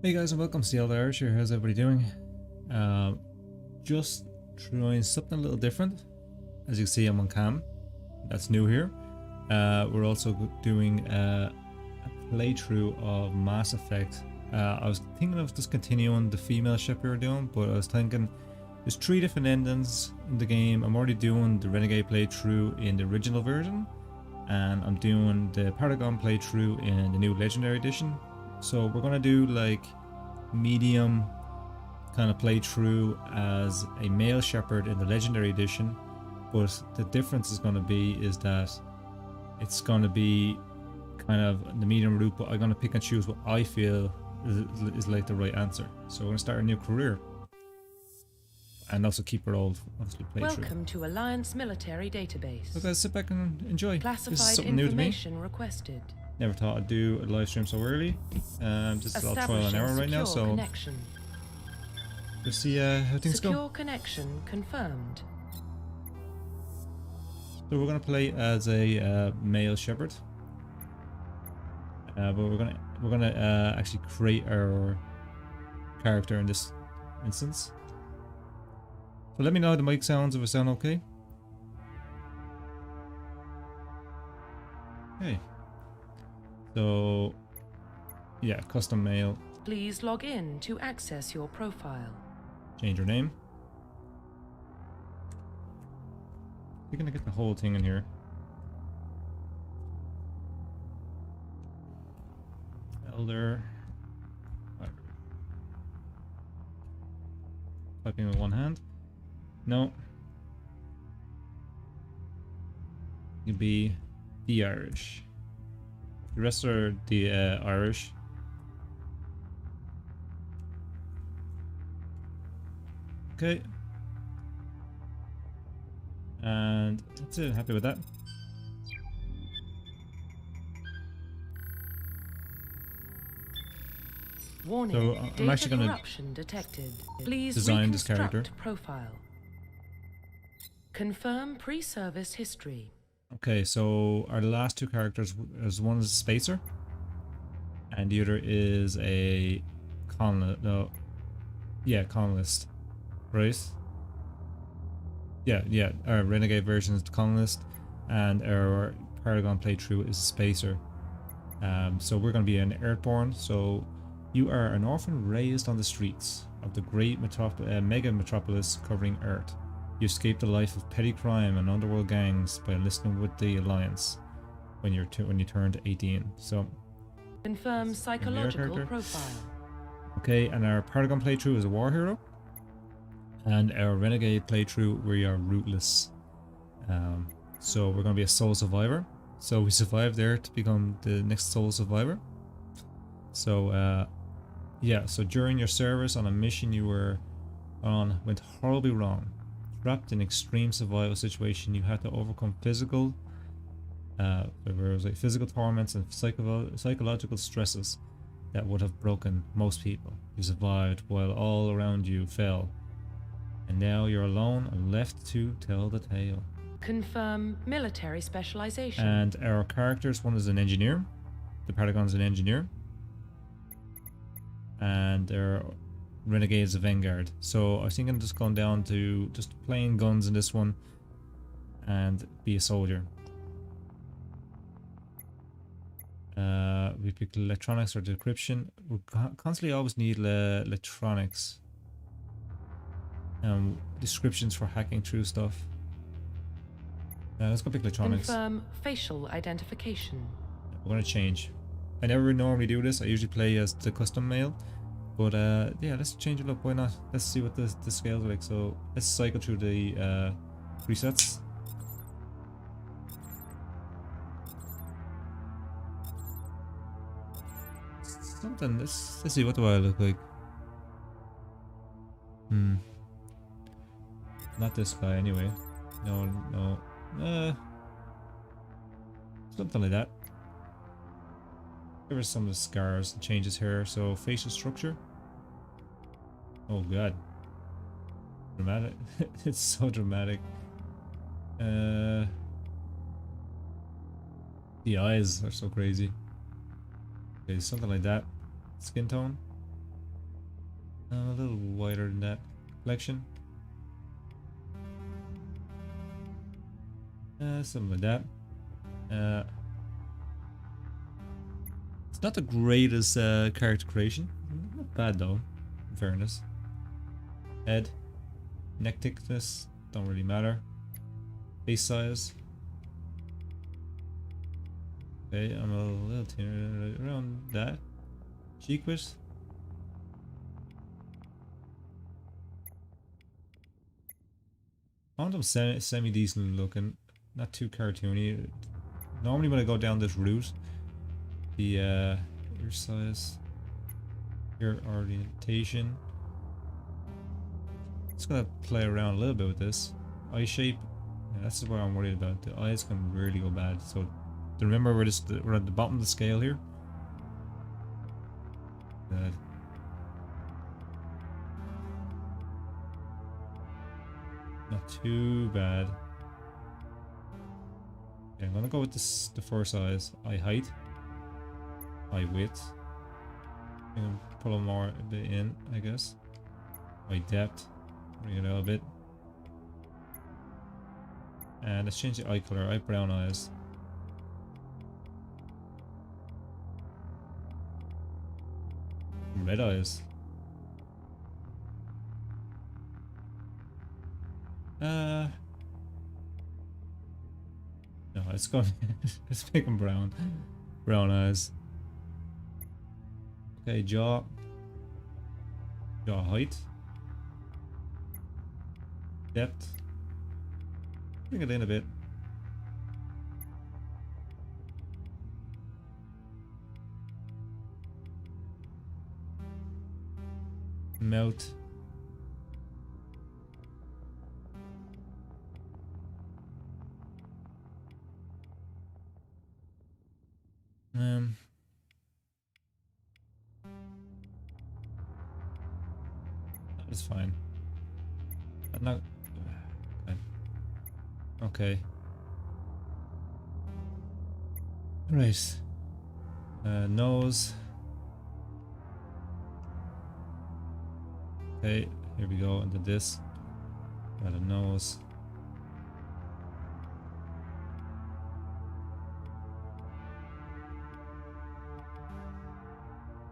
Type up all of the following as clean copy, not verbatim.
Hey guys, and welcome to the Old Irish here. How's everybody doing? Just trying something a little different. As you can see, I'm on cam. That's new here. We're also doing a playthrough of Mass Effect. I was thinking of just continuing the female ship we were doing, but I was thinking there's 3 different endings in the game. I'm already doing the Renegade playthrough in the original version, and I'm doing the Paragon playthrough in the new Legendary Edition. So we're gonna do like medium kind of playthrough as a male Shepard in the Legendary Edition, but the difference is going to be is that it's going to be kind of the medium route, but I'm going to pick and choose what I feel is like the right answer. So we're going to start a new career and also keep our old obviously playthrough. Welcome to Alliance Military Database. So guys, sit back and enjoy. Classified this is something new to me. Requested. Never thought I'd do a live stream so early. Just all trial and error right now, so connection. Let's see how things go. Secure connection confirmed. So we're gonna play as a male Shepard, but we're gonna actually create our character in this instance. So let me know how the mic sounds, if it sounds okay. Okay. So, yeah, custom mail. Please log in to access your profile. Change your name. We're gonna get the whole thing in here. Elder. Typing with one hand. No. You be the Irish. The rest are the Irish. Okay. And that's it. Happy with that. Warning. So I'm actually going corruption detected. Please design this character. Profile. Confirm pre-service history. Okay, so our last 2 characters is one is a spacer, and the other is a colonist. No, yeah, colonist, right? Yeah. Our renegade version is the colonist, and our Paragon playthrough is spacer. So we're going to be an Earthborn. So you are an orphan raised on the streets of the great mega metropolis covering Earth. You escaped the life of petty crime and underworld gangs by enlisting with the Alliance when you turned 18. So confirm psychological profile. Okay, and our Paragon playthrough is a war hero, and our Renegade playthrough we are rootless. So we're going to be a sole survivor. So we survived there to become the next sole survivor. So yeah, so during your service on a mission you were on went horribly wrong. Trapped in extreme survival situation, you had to overcome physical torments and psychological stresses that would have broken most people. You survived while all around you fell, and now you're alone and left to tell the tale. Confirm military specialization. And our characters, one is an engineer. The Paragon's an engineer, and they're Renegade's a Vanguard. So I think I'm just going down to just playing guns in this one and be a soldier. We picked electronics or decryption. We constantly always need electronics. Descriptions for hacking through stuff. Let's go pick electronics. Confirm facial identification. We're going to change. I never normally do this. I usually play as the custom male. But yeah, let's change it up. Why not? Let's see what the scales are like. So let's cycle through the presets. Something. Let's see. What do I look like? Not this guy anyway. No. Something like that. Here are some of the scars and changes here. So facial structure. Oh god. Dramatic. It's so dramatic. The eyes are so crazy. Okay, something like that. Skin tone. A little wider than that collection. Something like that. It's not the greatest character creation. Not bad though, in fairness. Head, neck thickness, don't really matter. Face size. Okay, I'm a little thinner around that. Cheek width. I want them semi-decent looking, not too cartoony. Normally when I go down this route, the ear size, ear orientation. Just gonna play around a little bit with this. Eye shape, yeah, that's what I'm worried about. The eyes can really go bad. So remember we're at the bottom of the scale here. Good. Not too bad. Okay, I'm gonna go with the first eyes. Eye height. Eye width. I'm gonna pull them more a bit in, I guess. Eye depth. Bring it out a bit. And let's change the eye color. Eye brown eyes. Red eyes. No, it's going. Let's make them brown. Brown eyes. Okay, jaw. Jaw height. Depth. Bring it in a bit. Mouth. That's fine. I'm not. Okay. Right. Nose. Okay, here we go into this. Got a nose.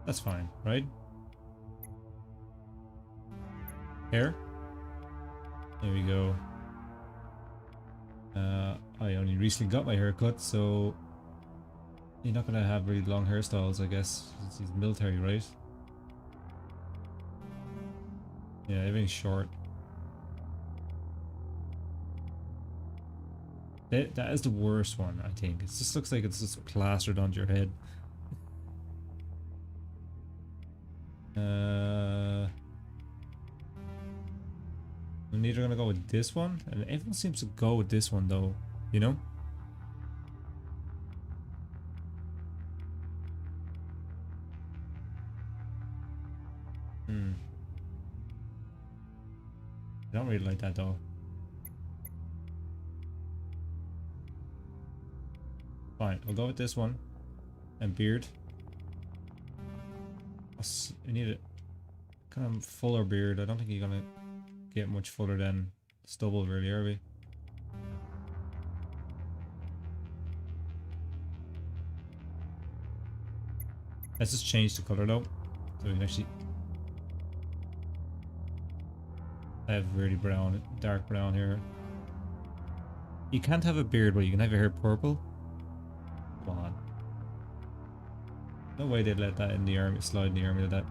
That's fine, right? Hair. There we go. I only recently got my hair cut, so you're not gonna have really long hairstyles, I guess. He's military, right? Yeah, everything's short. That is the worst one, I think. It just looks like it's just plastered onto your head. I'm either gonna go with this one, and everyone seems to go with this one though, you know? I don't really like that though. Fine, I'll go with this one. And beard. I need a kind of fuller beard. I don't think you're gonna get much fuller than stubble really, are we? Let's just change the color though, so we can actually have really brown, dark brown hair. You can't have a beard, but you can have your hair purple. Come on. No way they'd let that in the army, slide in the army like that.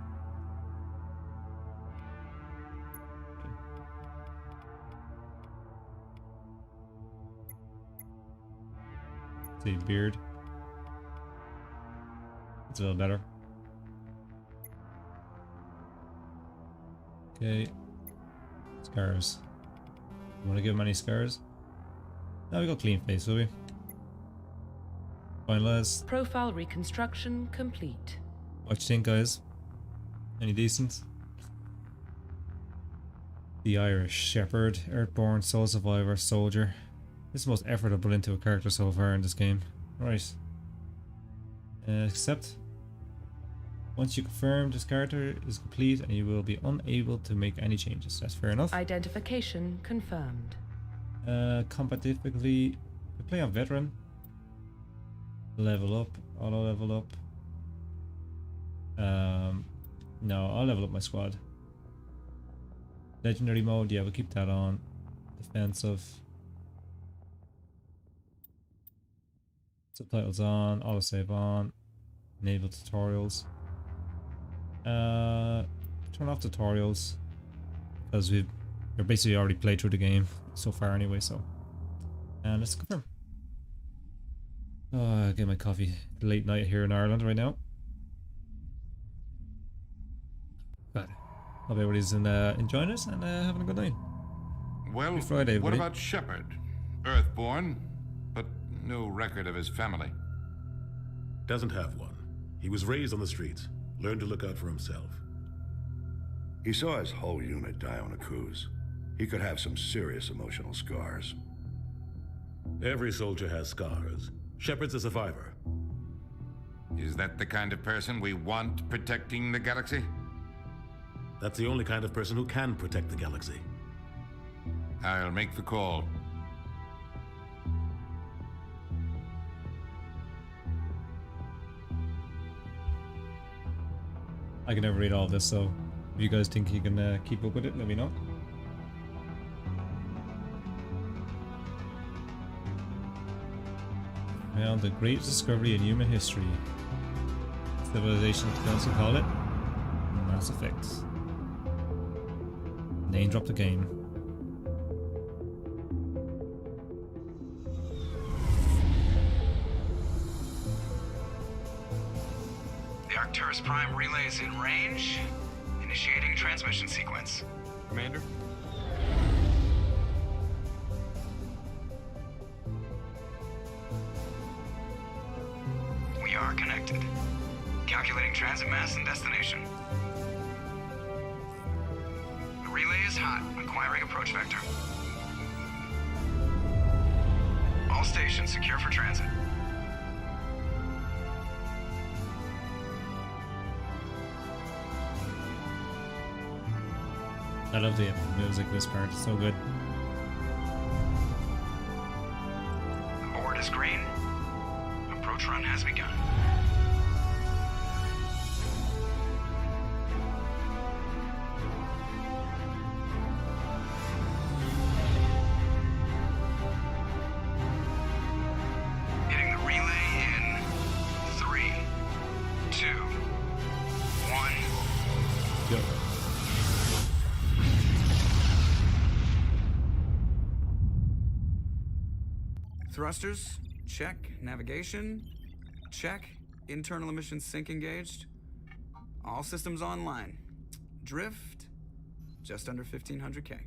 See, beard. It's a little better. Okay. Scars. You want to give him any scars? No, we got clean face, will we? Finalize. Profile reconstruction complete. What you think, guys? Any decent? The Irish Shepard, Earthborn, Soul Survivor, Soldier. This is the most effort I've put into a character so far in this game. Right. Accept. Once you confirm this character is complete and you will be unable to make any changes. That's fair enough. Identification confirmed. Combat difficulty. We play on veteran. Level up. Auto level up. No, I'll level up my squad. Legendary mode, yeah, we'll keep that on. Defensive. Subtitles on. Autosave on. Enable tutorials. Turn off tutorials because we're basically already played through the game so far anyway. So, and let's confirm. Oh, I get my coffee. Late night here in Ireland right now. But hope everybody's enjoying it and having a good night. Well, Happy Friday, what everybody. about Shepard? Earthborn, but no record of his family. Doesn't have one. He was raised on the streets. Learned to look out for himself. He saw his whole unit die on a cruise. He could have some serious emotional scars. Every soldier has scars. Shepard's a survivor. Is that the kind of person we want protecting the galaxy? That's the only kind of person who can protect the galaxy. I'll make the call. I can never read all this, so if you guys think you can keep up with it, let me know. Found the greatest discovery in human history. Civilization, to also call it. Mass Effect. Name drop the game. The Arcturus Prime relay is in range. Initiating transmission sequence. Commander? We are connected. Calculating transit mass and destination. The relay is hot. Acquiring approach vector. All stations secure for transit. I love the music, this part, it's so good. The board is green. Approach run has begun. Hitting the relay in 3, 2, 1. Go. Thrusters, check. Navigation, check. Internal emission sync engaged. All systems online. Drift, just under 1500K.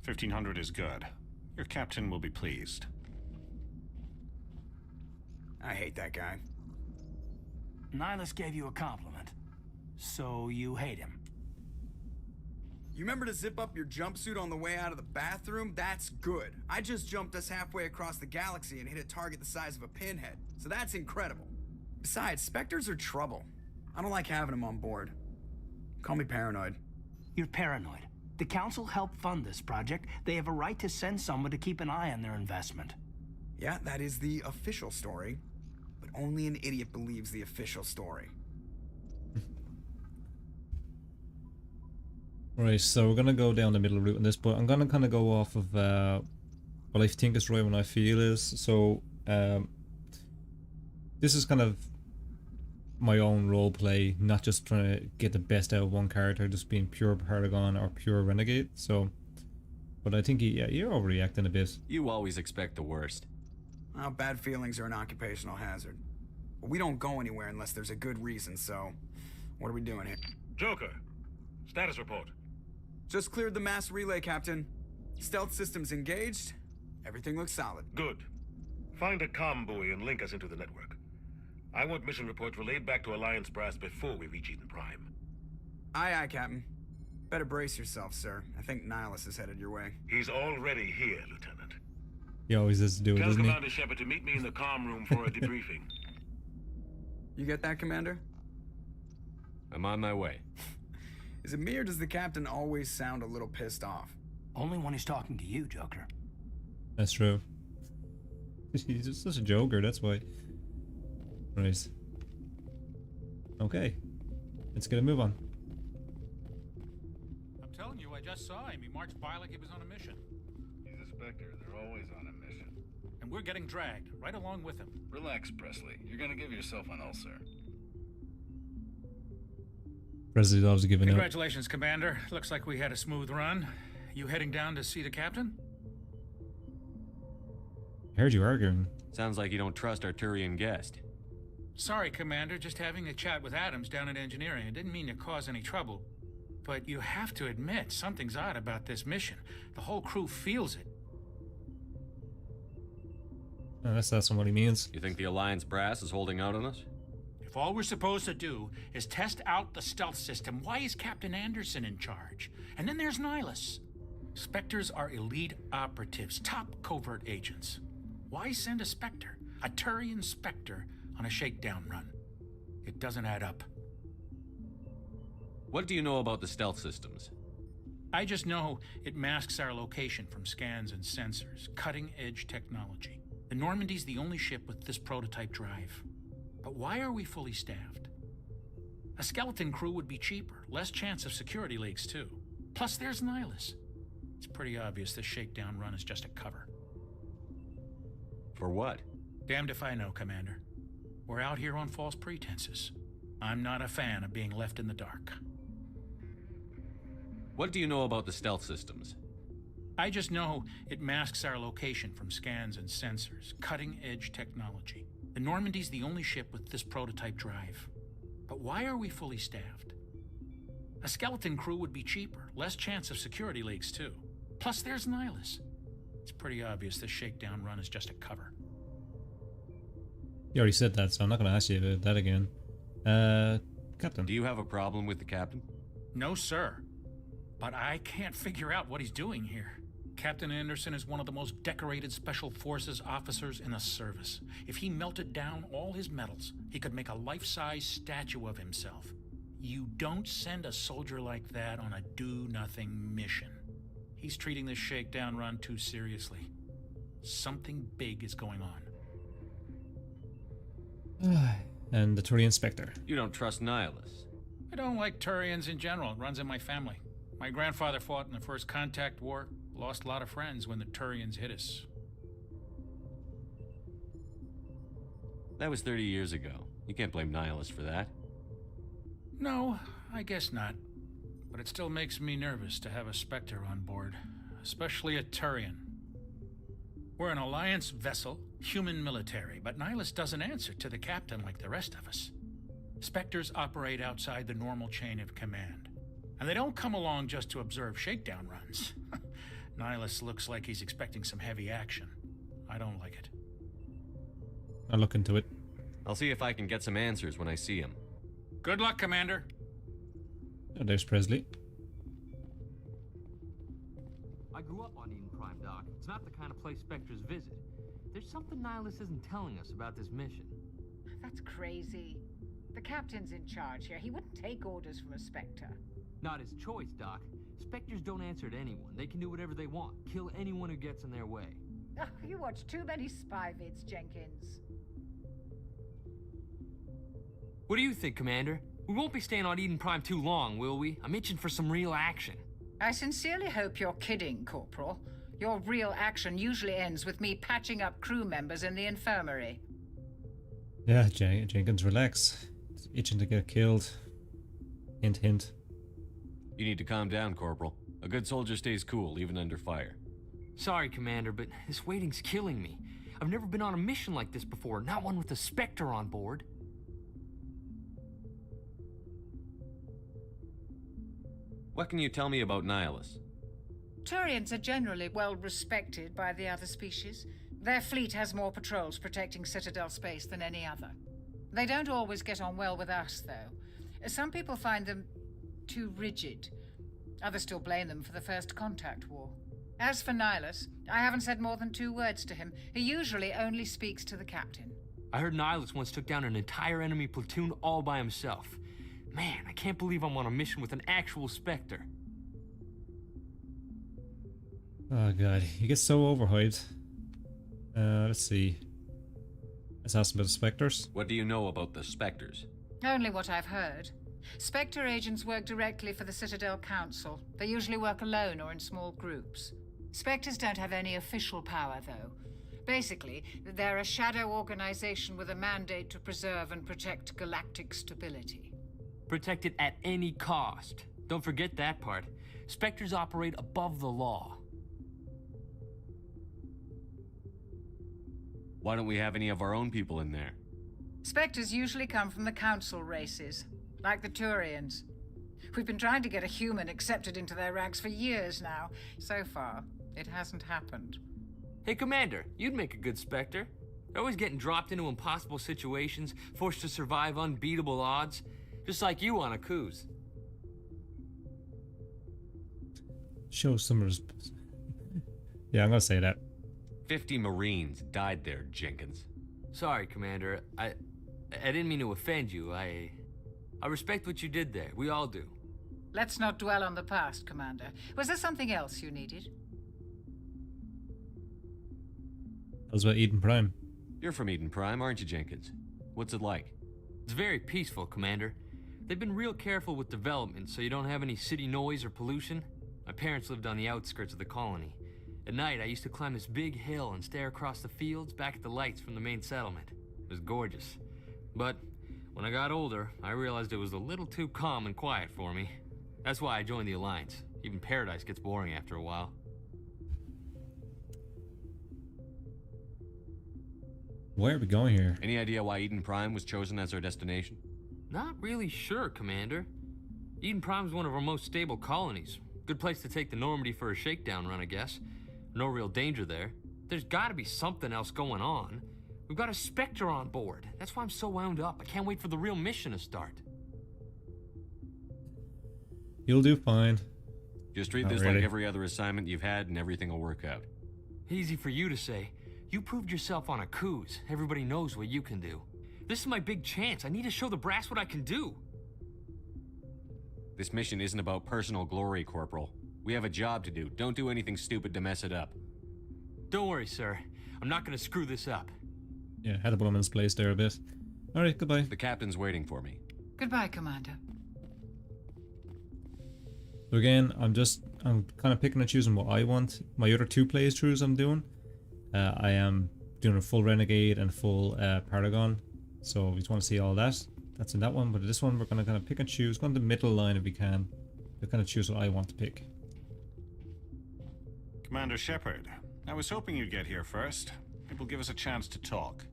1500 is good. Your captain will be pleased. I hate that guy. Nihilus gave you a compliment, so you hate him. You remember to zip up your jumpsuit on the way out of the bathroom? That's good. I just jumped us halfway across the galaxy and hit a target the size of a pinhead, so that's incredible. Besides, Spectres are trouble. I don't like having them on board. Call me paranoid. You're paranoid. The Council helped fund this project. They have a right to send someone to keep an eye on their investment. Yeah, that is the official story. But only an idiot believes the official story. Right, so we're gonna go down the middle route on this, but I'm gonna kind of go off of what I think is right when I feel is. So this is kind of my own role play, not just trying to get the best out of one character, just being pure Paragon or pure Renegade. So, but I think you're overreacting a bit. You always expect the worst. Well, bad feelings are an occupational hazard. But we don't go anywhere unless there's a good reason, so what are we doing here? Joker, status report. Just cleared the mass relay, Captain. Stealth systems engaged. Everything looks solid. Good. Find a comm buoy and link us into the network. I want mission reports relayed back to Alliance brass before we reach Eden Prime. Aye, aye, Captain. Better brace yourself, sir. I think Nihilus is headed your way. He's already here, Lieutenant. He always does do it, Tell doesn't he? Commander Shepard to meet me in the comm room for a debriefing. You get that, Commander? I'm on my way. Is it me or does the captain always sound a little pissed off? Only when he's talking to you, Joker. That's true. He's just such a joker, that's why. Right. Okay. Let's get a move on. I'm telling you, I just saw him. He marched by like he was on a mission. He's a Spectre. They're always on a mission. And we're getting dragged, right along with him. Relax, Presley. You're gonna give yourself an ulcer. Presley loves giving up. Congratulations, Commander. Looks like we had a smooth run. You heading down to see the captain? I heard you arguing. Sounds like you don't trust our Turian guest. Sorry, Commander. Just having a chat with Adams down at engineering. I didn't mean to cause any trouble. But you have to admit, something's odd about this mission. The whole crew feels it. That's not what he means. You think the Alliance brass is holding out on us? If all we're supposed to do is test out the stealth system, why is Captain Anderson in charge? And then there's Nihilus. Spectres are elite operatives, top covert agents. Why send a Spectre, a Turian Spectre, on a shakedown run? It doesn't add up. What do you know about the stealth systems? I just know it masks our location from scans and sensors. Cutting-edge technology. The Normandy's the only ship with this prototype drive. But why are we fully staffed? A skeleton crew would be cheaper, less chance of security leaks too. Plus there's Nihilus. It's pretty obvious this shakedown run is just a cover. For what? Damned if I know, Commander. We're out here on false pretenses. I'm not a fan of being left in the dark. What do you know about the stealth systems? I just know it masks our location from scans and sensors. Cutting-edge technology. The Normandy's the only ship with this prototype drive. But why are we fully staffed? A skeleton crew would be cheaper, less chance of security leaks too. Plus there's Nihilus. It's pretty obvious this shakedown run is just a cover. You already said that, so I'm not going to ask you about that again. Captain. Do you have a problem with the captain? No, sir. But I can't figure out what he's doing here. Captain Anderson is one of the most decorated Special Forces officers in the service. If he melted down all his medals, he could make a life-size statue of himself. You don't send a soldier like that on a do-nothing mission. He's treating this shakedown run too seriously. Something big is going on. And the Turian Spectre. You don't trust Nihilus? I don't like Turians in general. It runs in my family. My grandfather fought in the First Contact War. Lost a lot of friends when the Turians hit us. That was 30 years ago. You can't blame Nihilus for that. No, I guess not. But it still makes me nervous to have a Spectre on board. Especially a Turian. We're an Alliance vessel, human military, but Nihilus doesn't answer to the captain like the rest of us. Spectres operate outside the normal chain of command. And they don't come along just to observe shakedown runs. Nihilus looks like he's expecting some heavy action. I don't like it. I'll look into it. I'll see if I can get some answers when I see him. Good luck, Commander. Oh, there's Presley. I grew up on Eden Prime, Doc. It's not the kind of place Spectres visit. There's something Nihilus isn't telling us about this mission. That's crazy. The captain's in charge here. He wouldn't take orders from a Spectre. Not his choice, Doc. Spectres don't answer to anyone. They can do whatever they want. Kill anyone who gets in their way. Oh, you watch too many spy vids, Jenkins. What do you think, Commander? We won't be staying on Eden Prime too long, will we? I'm itching for some real action. I sincerely hope you're kidding, Corporal. Your real action usually ends with me patching up crew members in the infirmary. Yeah, Jenkins, relax. It's itching to get killed. Hint, hint. You need to calm down, Corporal. A good soldier stays cool, even under fire. Sorry, Commander, but this waiting's killing me. I've never been on a mission like this before, not one with a Spectre on board. What can you tell me about Nihilus? Turians are generally well respected by the other species. Their fleet has more patrols protecting Citadel space than any other. They don't always get on well with us, though. Some people find them too rigid. Others still blame them for the First Contact War. As for Nihilus, I haven't said more than 2 words to him. He usually only speaks to the captain. I heard Nihilus once took down an entire enemy platoon all by himself. Man, I can't believe I'm on a mission with an actual Spectre. Oh god, he gets so overhyped. Let's see. Let's ask him about the Spectres. What do you know about the Spectres? Only what I've heard. Spectre agents work directly for the Citadel Council. They usually work alone or in small groups. Spectres don't have any official power, though. Basically, they're a shadow organization with a mandate to preserve and protect galactic stability. Protect it at any cost. Don't forget that part. Spectres operate above the law. Why don't we have any of our own people in there? Spectres usually come from the Council races, like the Turians. We've been trying to get a human accepted into their ranks for years now. So far, it hasn't happened. Hey, Commander, you'd make a good Spectre. They're always getting dropped into impossible situations, forced to survive unbeatable odds, just like you on a cruise. Show some Yeah, I'm gonna say that. 50 Marines died there, Jenkins. Sorry, Commander. I didn't mean to offend you. I respect what you did there. We all do. Let's not dwell on the past, Commander. Was there something else you needed? That was about Eden Prime. You're from Eden Prime, aren't you, Jenkins? What's it like? It's very peaceful, Commander. They've been real careful with development, so you don't have any city noise or pollution. My parents lived on the outskirts of the colony. At night, I used to climb this big hill and stare across the fields back at the lights from the main settlement. It was gorgeous. But when I got older, I realized it was a little too calm and quiet for me. That's why I joined the Alliance. Even Paradise gets boring after a while. Where are we going here? Any idea why Eden Prime was chosen as our destination? Not really sure, Commander. Eden Prime's one of our most stable colonies. Good place to take the Normandy for a shakedown run, I guess. No real danger there. There's gotta be something else going on. We've got a Spectre on board. That's why I'm so wound up. I can't wait for the real mission to start. You'll do fine. Just treat Not this really. like every other assignment you've had and everything will work out. Easy for you to say. You proved yourself on a cruise. Everybody knows what you can do. This is my big chance. I need to show the brass what I can do. This mission isn't about personal glory, Corporal. We have a job to do. Don't do anything stupid to mess it up. Don't worry, sir. I'm not gonna screw this up. Yeah, had to put him in his place there a bit. Alright, goodbye. The captain's waiting for me. Goodbye, Commander. So again, I'm kind of picking and choosing what I want. My other two playthroughs I'm doing, I am doing a full Renegade and full Paragon. So if you want to see all that, that's in that one. But this one, we're going to kind of pick and choose. Go on the middle line if we can. To kind of choose what I want to pick. Commander Shepard, I was hoping you'd get here first. It will give us a chance to talk.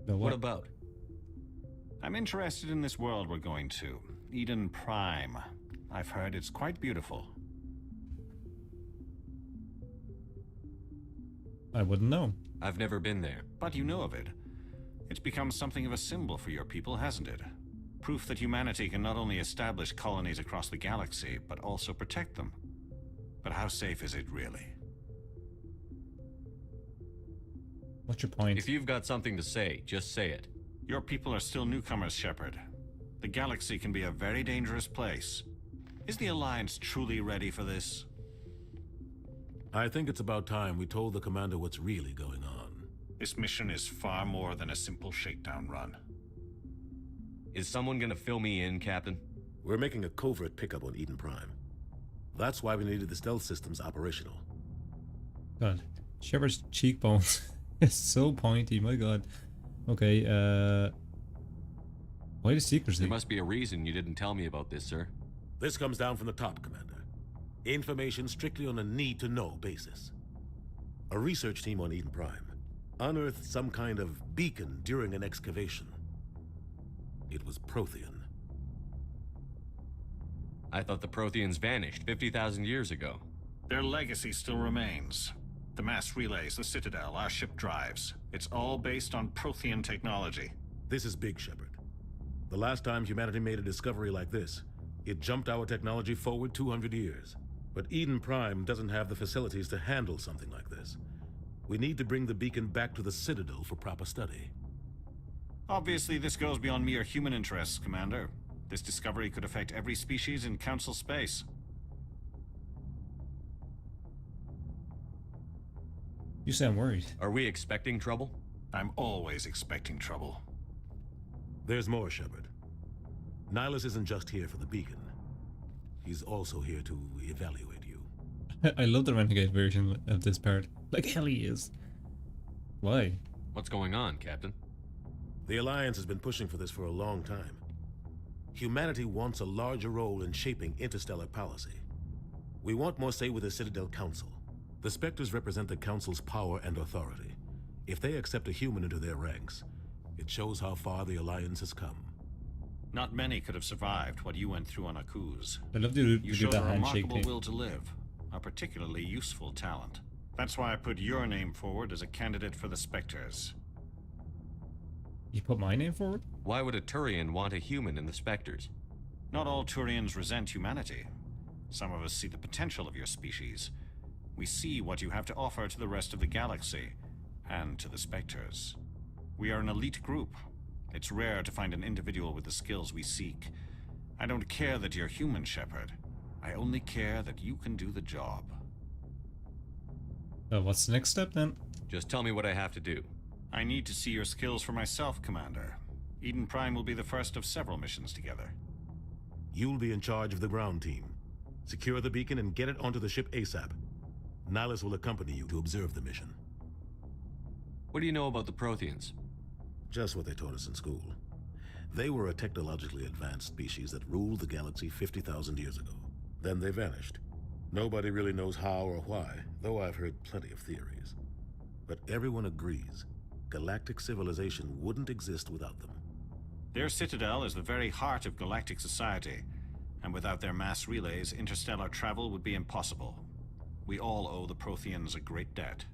What about? I'm interested in this world we're going to. Eden Prime. I've heard it's quite beautiful. I wouldn't know. I've never been there. But you know of it. It's become something of a symbol for your people, hasn't it? Proof that humanity can not only establish colonies across the galaxy, but also protect them. But how safe is it really? What's your point? If you've got something to say, just say it. Your people are still newcomers, Shepard. The galaxy can be a very dangerous place. Is the Alliance truly ready for this? I think it's about time we told the commander what's really going on. This mission is far more than a simple shakedown run. Is someone gonna fill me in, Captain? We're making a covert pickup on Eden Prime. That's why we needed the stealth systems operational. God, Shepard's cheekbones is so pointy, my god. Okay, why the secrecy? There must be a reason you didn't tell me about this, sir. This comes down from the top, Commander. Information strictly on a need-to-know basis. A research team on Eden Prime unearthed some kind of beacon during an excavation. It was Prothean. I thought the Protheans vanished 50,000 years ago. Their legacy still remains. The mass relays, the Citadel, our ship drives. It's all based on Prothean technology. This is big, Shepard. The last time humanity made a discovery like this, it jumped our technology forward 200 years. But Eden Prime doesn't have the facilities to handle something like this. We need to bring the beacon back to the Citadel for proper study. Obviously, this goes beyond mere human interests, Commander. This discovery could affect every species in Council space. You sound worried. Are we expecting trouble? I'm always expecting trouble. There's more, Shepard. Nihilus isn't just here for the beacon. He's also here to evaluate you. I love the renegade version of this part. Like hell he is. Why? What's going on, Captain? The Alliance has been pushing for this for a long time. Humanity wants a larger role in shaping interstellar policy. We want more say with the Citadel Council. The Spectres represent the Council's power and authority. If they accept a human into their ranks, it shows how far the Alliance has come. Not many could have survived what you went through on Akuz. I love to You do showed that a handshake remarkable thing. will to live, a particularly useful talent. That's why I put your name forward as a candidate for the Spectres. You put my name forward? Why would a Turian want a human in the Spectres? Not all Turians resent humanity. Some of us see the potential of your species. We see what you have to offer to the rest of the galaxy, and to the Spectres. We are an elite group. It's rare to find an individual with the skills we seek. I don't care that you're human, Shepard. I only care that you can do the job. What's the next step then? Just tell me what I have to do. I need to see your skills for myself, Commander. Eden Prime will be the first of several missions together. You'll be in charge of the ground team. Secure the beacon and get it onto the ship ASAP. Nihilus will accompany you to observe the mission. What do you know about the Protheans? Just what they taught us in school. They were a technologically advanced species that ruled the galaxy 50,000 years ago. Then they vanished. Nobody really knows how or why, though I've heard plenty of theories. But everyone agrees, galactic civilization wouldn't exist without them. Their citadel is the very heart of galactic society, and without their mass relays, interstellar travel would be impossible. We all owe the Protheans a great debt.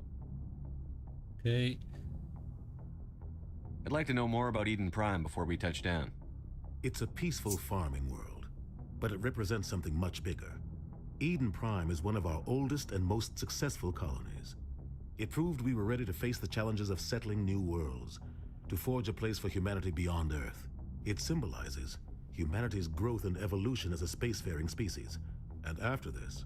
Okay. I'd like to know more about Eden Prime before we touch down. It's a peaceful farming world, but it represents something much bigger. Eden Prime is one of our oldest and most successful colonies. It proved we were ready to face the challenges of settling new worlds, to forge a place for humanity beyond Earth. It symbolizes humanity's growth and evolution as a spacefaring species. And after this,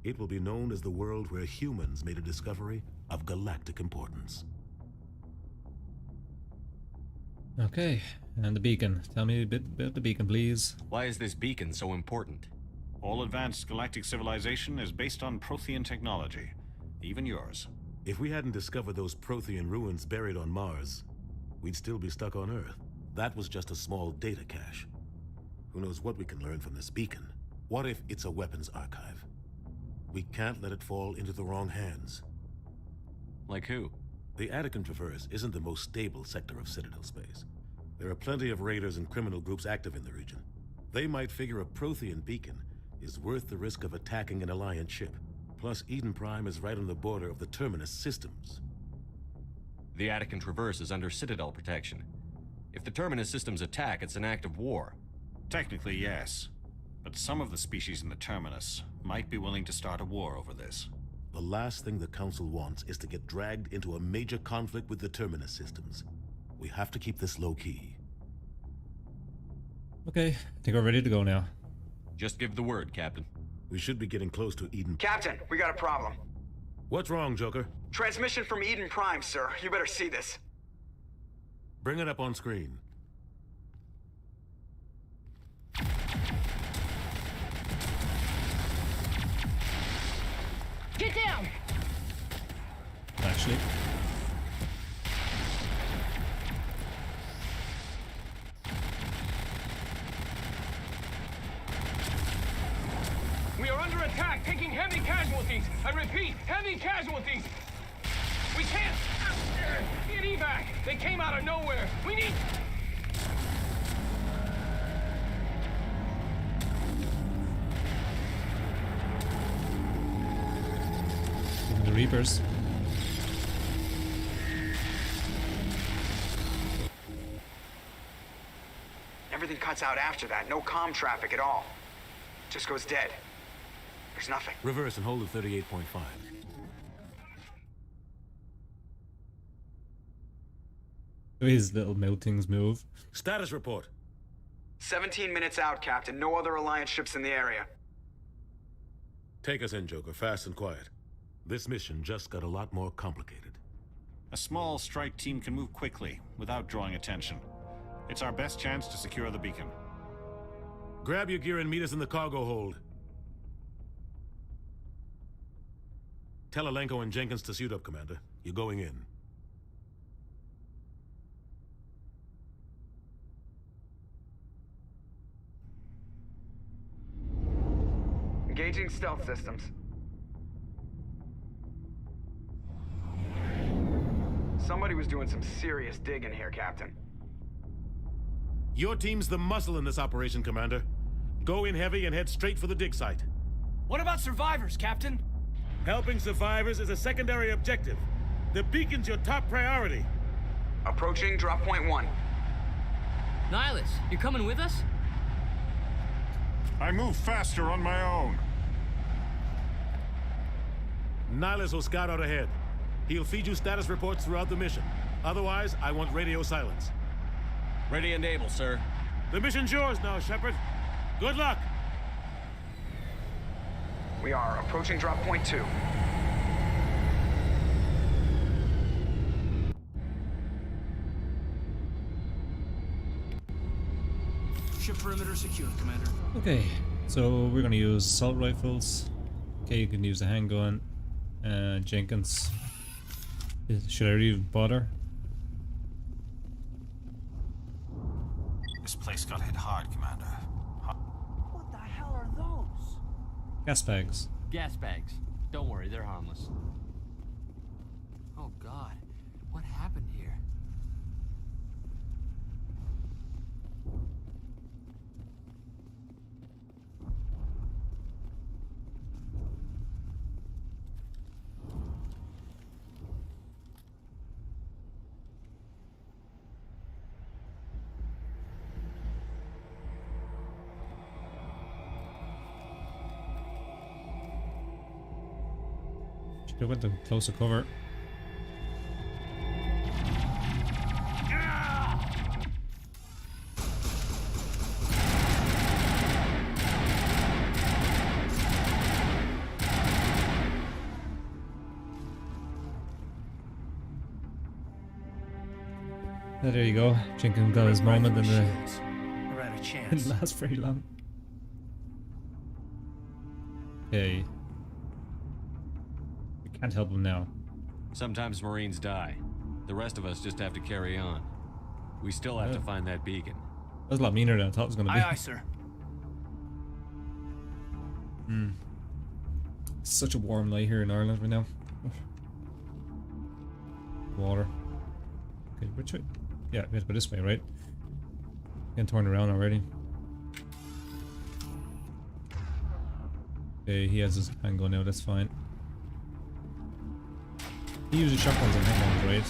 it will be known as the world where humans made a discovery of galactic importance. Okay, and the beacon. Tell me a bit about the beacon, please. Why is this beacon so important? All advanced galactic civilization is based on Prothean technology, even yours. If we hadn't discovered those Prothean ruins buried on Mars, we'd still be stuck on Earth. That was just a small data cache. Who knows what we can learn from this beacon? What if it's a weapons archive? We can't let it fall into the wrong hands. Like who? The Attican Traverse isn't the most stable sector of Citadel space. There are plenty of raiders and criminal groups active in the region. They might figure a Prothean beacon is worth the risk of attacking an Alliance ship. Plus, Eden Prime is right on the border of the Terminus systems. The Attican Traverse is under Citadel protection. If the Terminus systems attack, it's an act of war. Technically, yes. But some of the species in the Terminus might be willing to start a war over this. The last thing the Council wants is to get dragged into a major conflict with the Terminus systems. We have to keep this low-key. Okay, I think we're ready to go now. Just give the word, Captain. We should be getting close to Eden. Captain, we got a problem. What's wrong, Joker? Transmission from Eden Prime, sir. You better see this. Bring it up on screen. Get down! Actually. We are under attack, taking heavy casualties. I repeat, heavy casualties. We can't get evac. They came out of nowhere. We need... The Reapers. Everything cuts out after that. No comm traffic at all. Just goes dead. There's nothing. Reverse and hold at 38.5. His little mouth things move. Status report. 17 minutes out, Captain. No other Alliance ships in the area. Take us in, Joker, fast and quiet. This mission just got a lot more complicated. A small strike team can move quickly, without drawing attention. It's our best chance to secure the beacon. Grab your gear and meet us in the cargo hold. Tell Alenko and Jenkins to suit up, Commander. You're going in. Engaging stealth systems. Somebody was doing some serious digging here, Captain. Your team's the muscle in this operation, Commander. Go in heavy and head straight for the dig site. What about survivors, Captain? Helping survivors is a secondary objective. The beacon's your top priority. Approaching drop point 1. Nihilus, you coming with us? I move faster on my own. Nihilus will scout out ahead. He'll feed you status reports throughout the mission. Otherwise, I want radio silence. Ready and able, sir. The mission's yours now, Shepard. Good luck! We are approaching drop point 2. Ship perimeter secured, Commander. Okay, so we're gonna use assault rifles. Okay, you can use a handgun. Jenkins. Should I even bother? This place got hit hard, Commander. What the hell are those? Gas bags. Gas bags. Don't worry, they're harmless. Oh God, what happened here? Should have went to closer cover. There you go. Jenkins got his moment and We're out of chance. didn't last very long. Okay. We can't help him now. Sometimes Marines die. The rest of us just have to carry on. We still have to find that beacon. That was a lot meaner than I thought it was going to be. Aye, aye, sir. It's such a warm night here in Ireland right now. Water. Okay, which way? Yeah, we have to go this way, right? Getting turned around already. Okay, he has his handgun now, that's fine. He uses shotguns and handguns, right?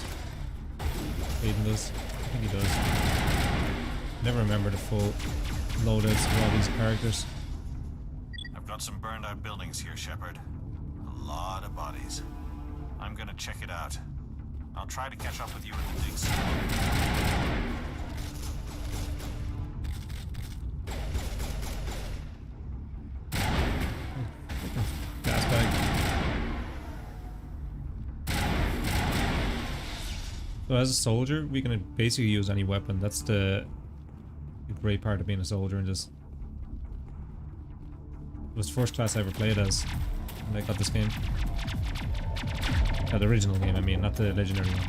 Aiden does. I think he does. Never remember the full loadouts of all these characters. I've got some burned out buildings here, Shepard. A lot of bodies. I'm gonna check it out. I'll try to catch up with you at the dig site. Gas bag. So as a soldier, we can basically use any weapon. That's the great part of being a soldier and just... It was the first class I ever played as when I got this game. The original game, I mean, not the legendary one.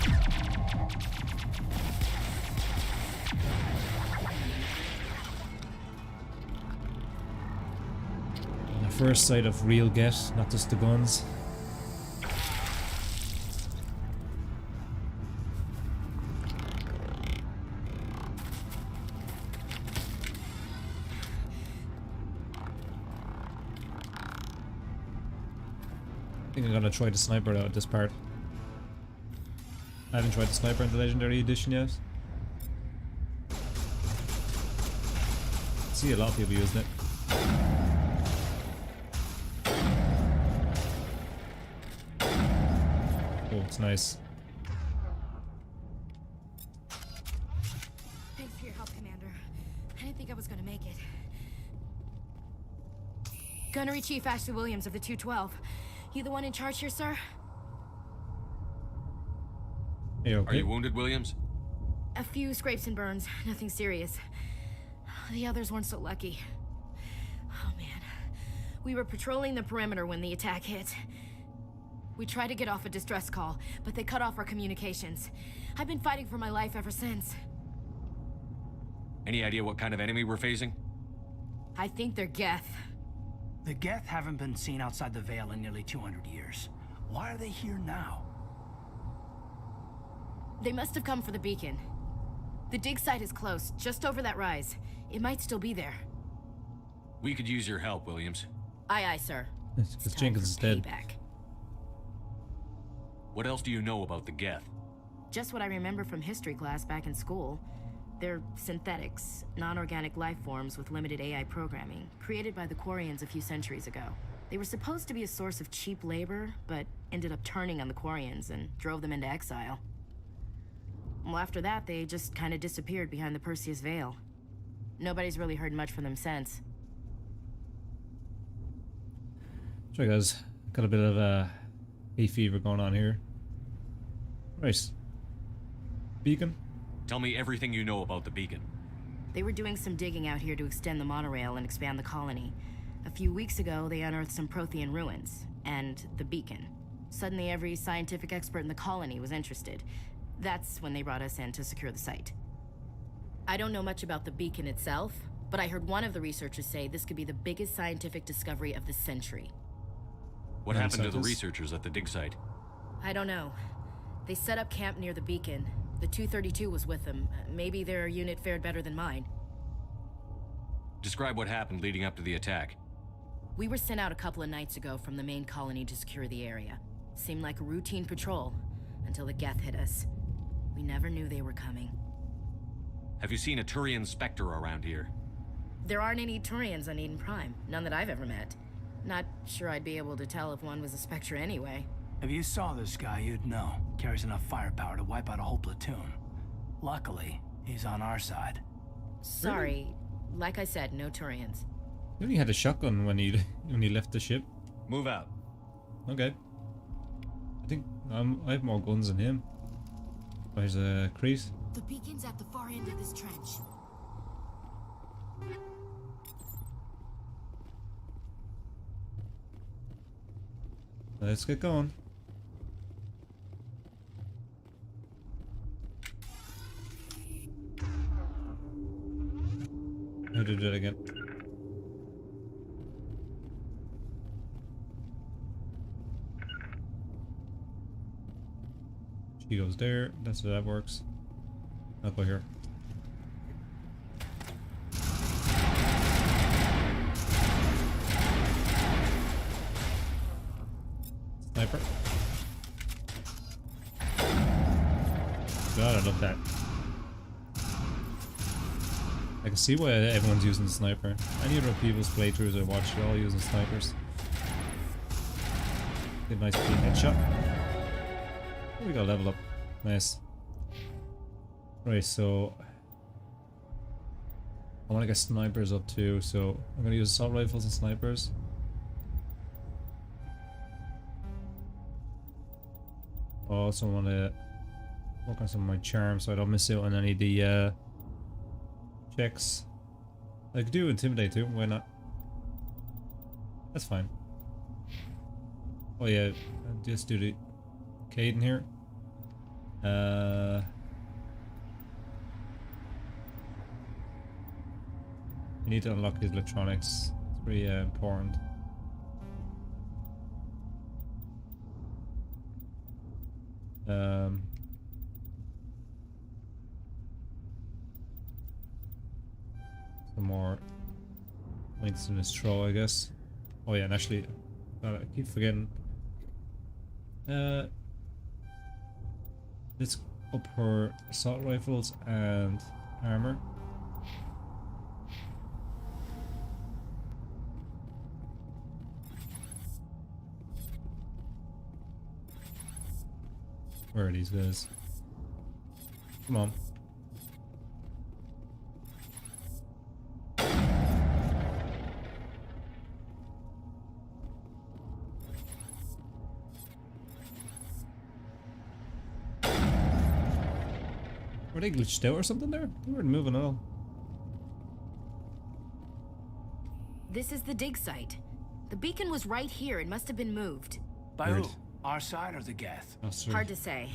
The first sight of real get, not just the guns. I think I'm gonna try the sniper out at this part. I haven't tried the sniper in the legendary edition yet. I see a lot of people using it. Oh, it's nice. Thanks for your help, Commander. I didn't think I was gonna Gunnery Chief Ashley Williams of the 212. You the one in charge here, sir? Hey, okay. Are you wounded, Williams? A few scrapes and burns, nothing serious. The others weren't so lucky. Oh man. We were patrolling the perimeter when the attack hit. We tried to get off a distress call, but they cut off our communications. I've been fighting for my life ever since. Any idea what kind of enemy we're facing? I think they're Geth. The Geth haven't been seen outside the Veil in nearly 200 years. Why are they here now? They must have come for the beacon. The dig site is close, just over that rise. It might still be there. We could use your help, Williams. Aye, aye, sir. Because Jenkins is dead. Payback. What else do you know about the Geth? Just what I remember from history class back in school. They're synthetics, non-organic life forms with limited AI programming, created by the Quarians a few centuries ago. They were supposed to be a source of cheap labor, but ended up turning on the Quarians and drove them into exile. Well, after that, they just kind of disappeared behind the Perseus Veil. Nobody's really heard much from them since. Sorry guys, got a bit of hay fever going on here. Right. Beacon? Tell me everything you know about the beacon. They were doing some digging out here to extend the monorail and expand the colony. A few weeks ago, they unearthed some Prothean ruins, and the beacon. Suddenly, every scientific expert in the colony was interested. That's when they brought us in to secure the site. I don't know much about the beacon itself, but I heard one of the researchers say this could be the biggest scientific discovery of the century. What happened to the researchers at the dig site? I don't know. They set up camp near the beacon. The 232 was with them. Maybe their unit fared better than mine. Describe what happened leading up to the attack. We were sent out a couple of nights ago from the main colony to secure the area. Seemed like a routine patrol, until the Geth hit us. We never knew they were coming. Have you seen a Turian Spectre around here? There aren't any Turians on Eden Prime. None that I've ever met. Not sure I'd be able to tell if one was a Spectre anyway. If you saw this guy, you'd know. Carries enough firepower to wipe out a whole platoon. Luckily, he's on our side. Sorry. Like I said, no Turians. He only had a shotgun when he left the ship. Move out. Okay. I think I have more guns than him. There's a Crete. The beacon's at the far end of this trench. Let's get going. How to do that again? She goes there. That's how that works. I'll go here. Sniper. God, I love that. I can see why everyone's using the sniper. Any other people's playthroughs I watch, they're all using snipers. Get a nice clean headshot. Oh, we got a level up. Nice. Right, so I want to get snipers up too, so I'm going to use assault rifles and snipers. I also want to work on some of my charms so I don't miss out on any of the checks. I could do intimidate too, why not? That's fine. Oh yeah, just do the Caden here. You need to unlock his electronics. It's pretty important. Some more points in his throw, I guess. Oh yeah, and actually, I keep forgetting. Let's up her assault rifles and armor. Where are these guys? Come on. they glitched out or something there? They weren't moving at all. This is the dig site. The beacon was right here. It must have been moved. By who? Our side or the Geth? Oh, sorry. Hard to say.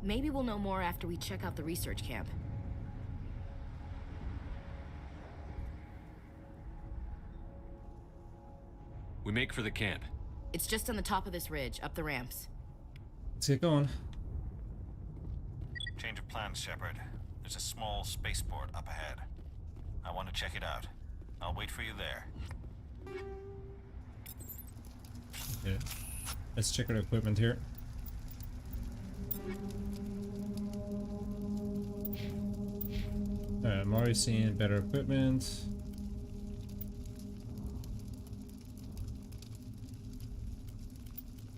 Maybe we'll know more after we check out the research camp. We make for the camp. It's just on the top of this ridge, up the ramps. Let's get going. Change of plans, Shepard. There's a small spaceport up ahead. I want to check it out. I'll wait for you there. Okay. Let's check our equipment here. Alright, I'm already seeing better equipment.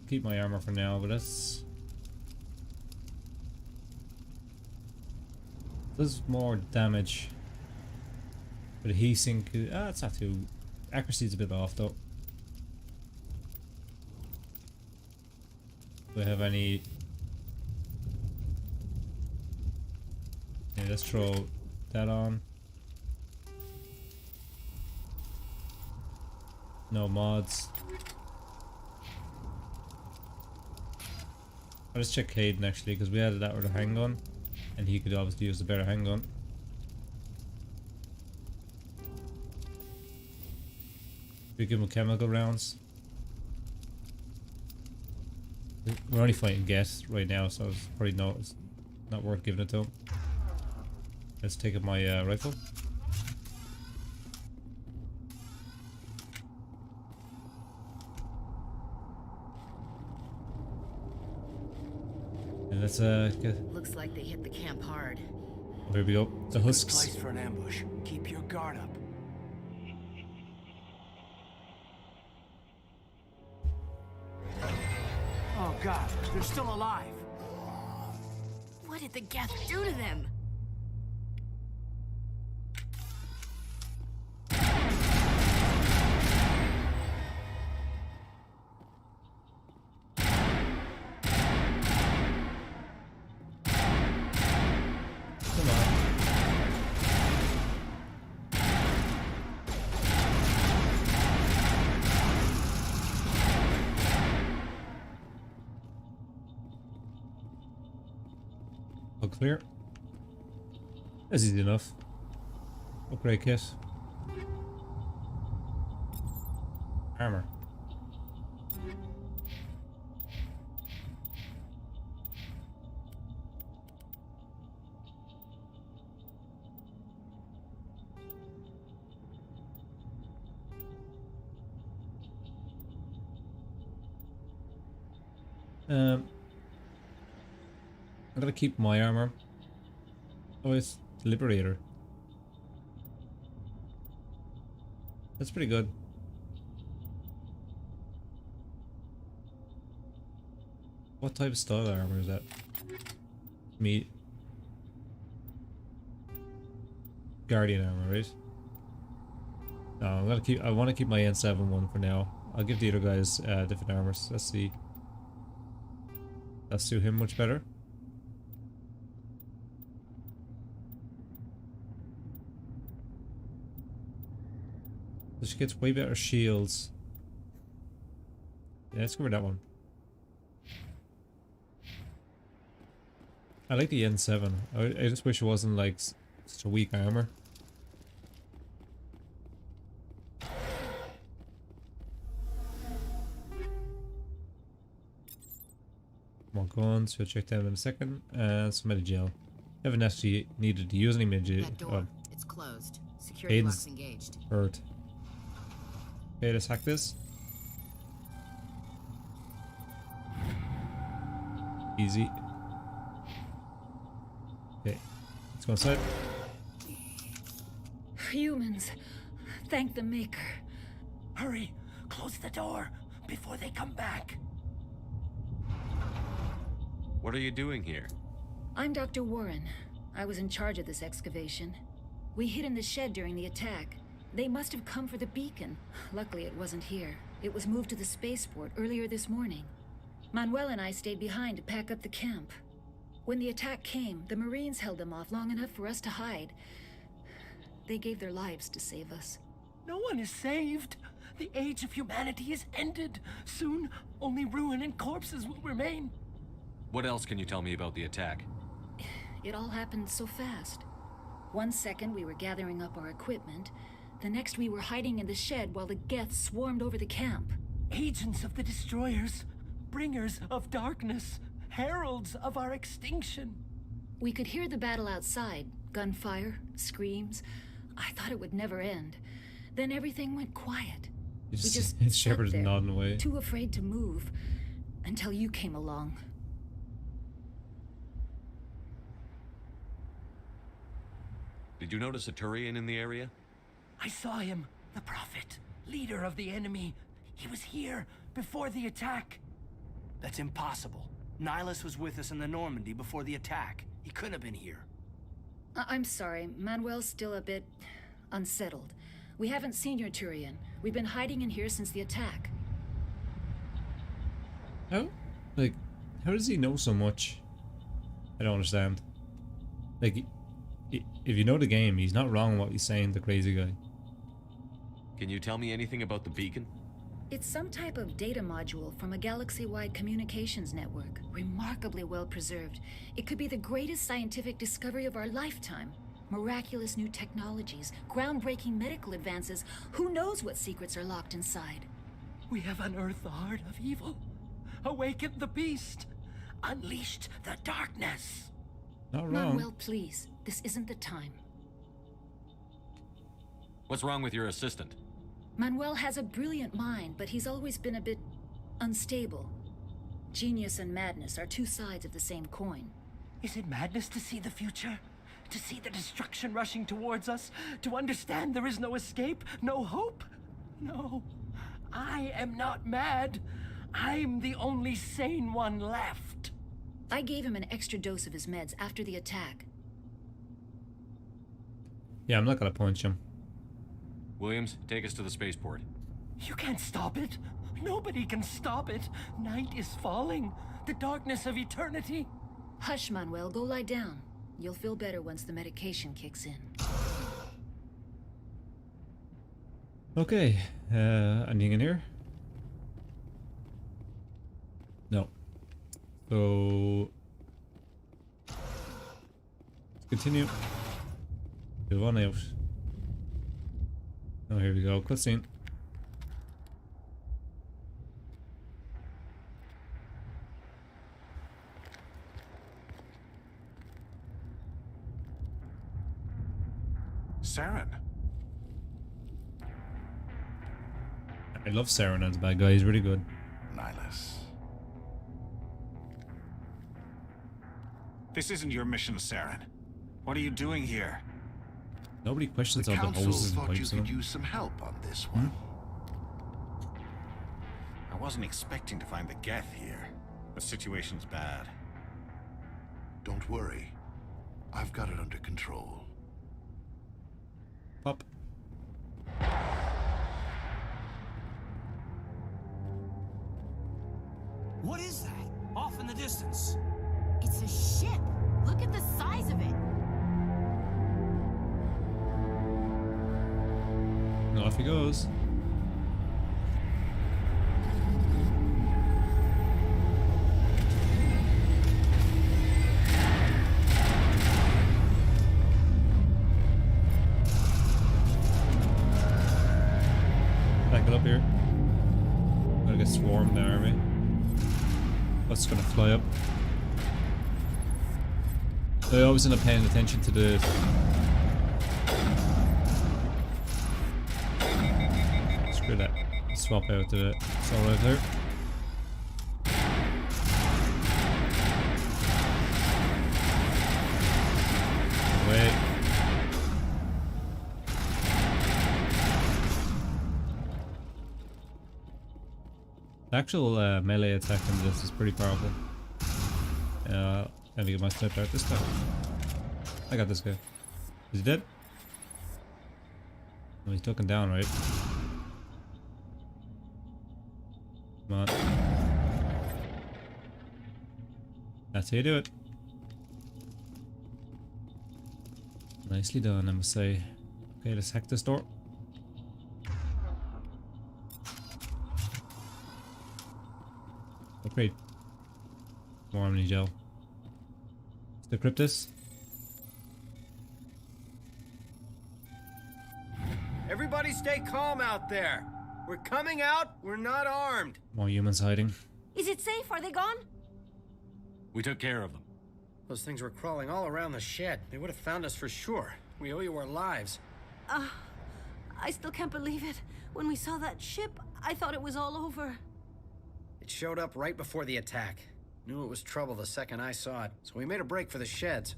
Keep my armor for now, but that's... does more damage. But heat sink, it's not too... accuracy's a bit off though. Do I have any... yeah, let's throw that on. No mods. I'll just check Hayden actually, because we added that with a handgun, and he could obviously use a better handgun. We give him chemical rounds. We're only fighting Geth right now, so it's probably not worth giving it to him. Let's take up my rifle. And let's get... looks like they hit the camp hard. Oh, here we go. The husks. Place for an ambush. Keep your guard up. Oh God, they're still alive. What did the Geth do to them? Clear. That's easy enough. Upgrade kit. Armor. I'm gonna keep my armor. Oh, it's Liberator. That's pretty good. What type of style armor is that? Me. Guardian armor, right? No, I want to keep my N7 one for now. I'll give the other guys different armors. Let's see. That suit him much better. She gets way better shields. Yeah, let's go with that one. I like the N7. I just wish it wasn't like such a weak armor. More guns, we'll check them in a second. And some medi-gel. Haven't actually needed to use any medi-gel. That door, it's closed. Security lock's engaged. Hurt. Okay, let's hack this. Easy. Okay, let's go inside. Humans, thank the Maker. Hurry, close the door before they come back. What are you doing here? I'm Dr. Warren. I was in charge of this excavation. We hid in the shed during the attack. They must have come for the beacon. Luckily, it wasn't here. It was moved to the spaceport earlier this morning. Manuel and I stayed behind to pack up the camp. When the attack came, the Marines held them off long enough for us to hide. They gave their lives to save us. No one is saved. The age of humanity is ended. Soon, only ruin and corpses will remain. What else can you tell me about the attack? It all happened so fast. 1 second we were gathering up our equipment. The next we were hiding in the shed while the Geth swarmed over the camp. Agents of the destroyers, bringers of darkness, heralds of our extinction. We could hear the battle outside. Gunfire, screams. I thought it would never end. Then everything went quiet. You We just just see sat Shepard's there, nodding away. too afraid to move, until you came along. Did you notice a Turian in the area? I saw him, the Prophet, leader of the enemy. He was here before the attack. That's impossible. Nihilus was with us in the Normandy before the attack. He couldn't have been here. I'm sorry, Manuel's still a bit unsettled. We haven't seen your Turian. We've been hiding in here since the attack. How? Like, how does he know so much? I don't understand. Like, if you know the game, he's not wrong in what he's saying, the crazy guy. Can you tell me anything about the beacon? It's some type of data module from a galaxy-wide communications network. Remarkably well preserved. It could be the greatest scientific discovery of our lifetime. Miraculous new technologies, groundbreaking medical advances. Who knows what secrets are locked inside? We have unearthed the heart of evil, awakened the beast, unleashed the darkness. Not wrong. Manuel, please. This isn't the time. What's wrong with your assistant? Manuel has a brilliant mind, but he's always been a bit unstable. Genius and madness are two sides of the same coin. Is it madness to see the future? To see the destruction rushing towards us? To understand there is no escape? No hope? No. I am not mad. I'm the only sane one left. I gave him an extra dose of his meds after the attack. Yeah, I'm not gonna punch him. Williams, take us to the spaceport. You can't stop it. Nobody can stop it. Night is falling. The darkness of eternity. Hush, Manuel. Go lie down. You'll feel better once the medication kicks in. Okay, anything in here? No. So let's continue. Move on out. Oh, here we go. Cutscene. Saren. I love Saren as a bad guy. He's really good. Nihilus. This isn't your mission, Saren. What are you doing here? Nobody questions The all the council hoses and thought you pipes. could use some help on this one. I wasn't expecting to find the Geth here. The situation's bad. Don't worry. I've got it under control. Pop. What is that? Off in the distance. It's a ship. Look at the size of it. And off he goes. Back it up here. Gotta get swarmed there, army. What's gonna fly up? I always end up paying attention to the screw that. Swap out to the soul right there. Wait. The actual melee attack in this is pretty powerful. Let me get my step out this time. I got this guy. Is he dead? Oh, he's taken down, right? Come on. That's how you do it. Nicely done, I must say. Okay, let's hack this door. Oh, great. More Omni gel. Let's decrypt this. Everybody stay calm out there. We're coming out, we're not armed. More humans hiding. Is it safe? Are they gone? We took care of them. Those things were crawling all around the shed. They would have found us for sure. We owe you our lives. I still can't believe it. When we saw that ship, I thought it was all over. It showed up right before the attack. Knew it was trouble the second I saw it, so we made a break for the sheds.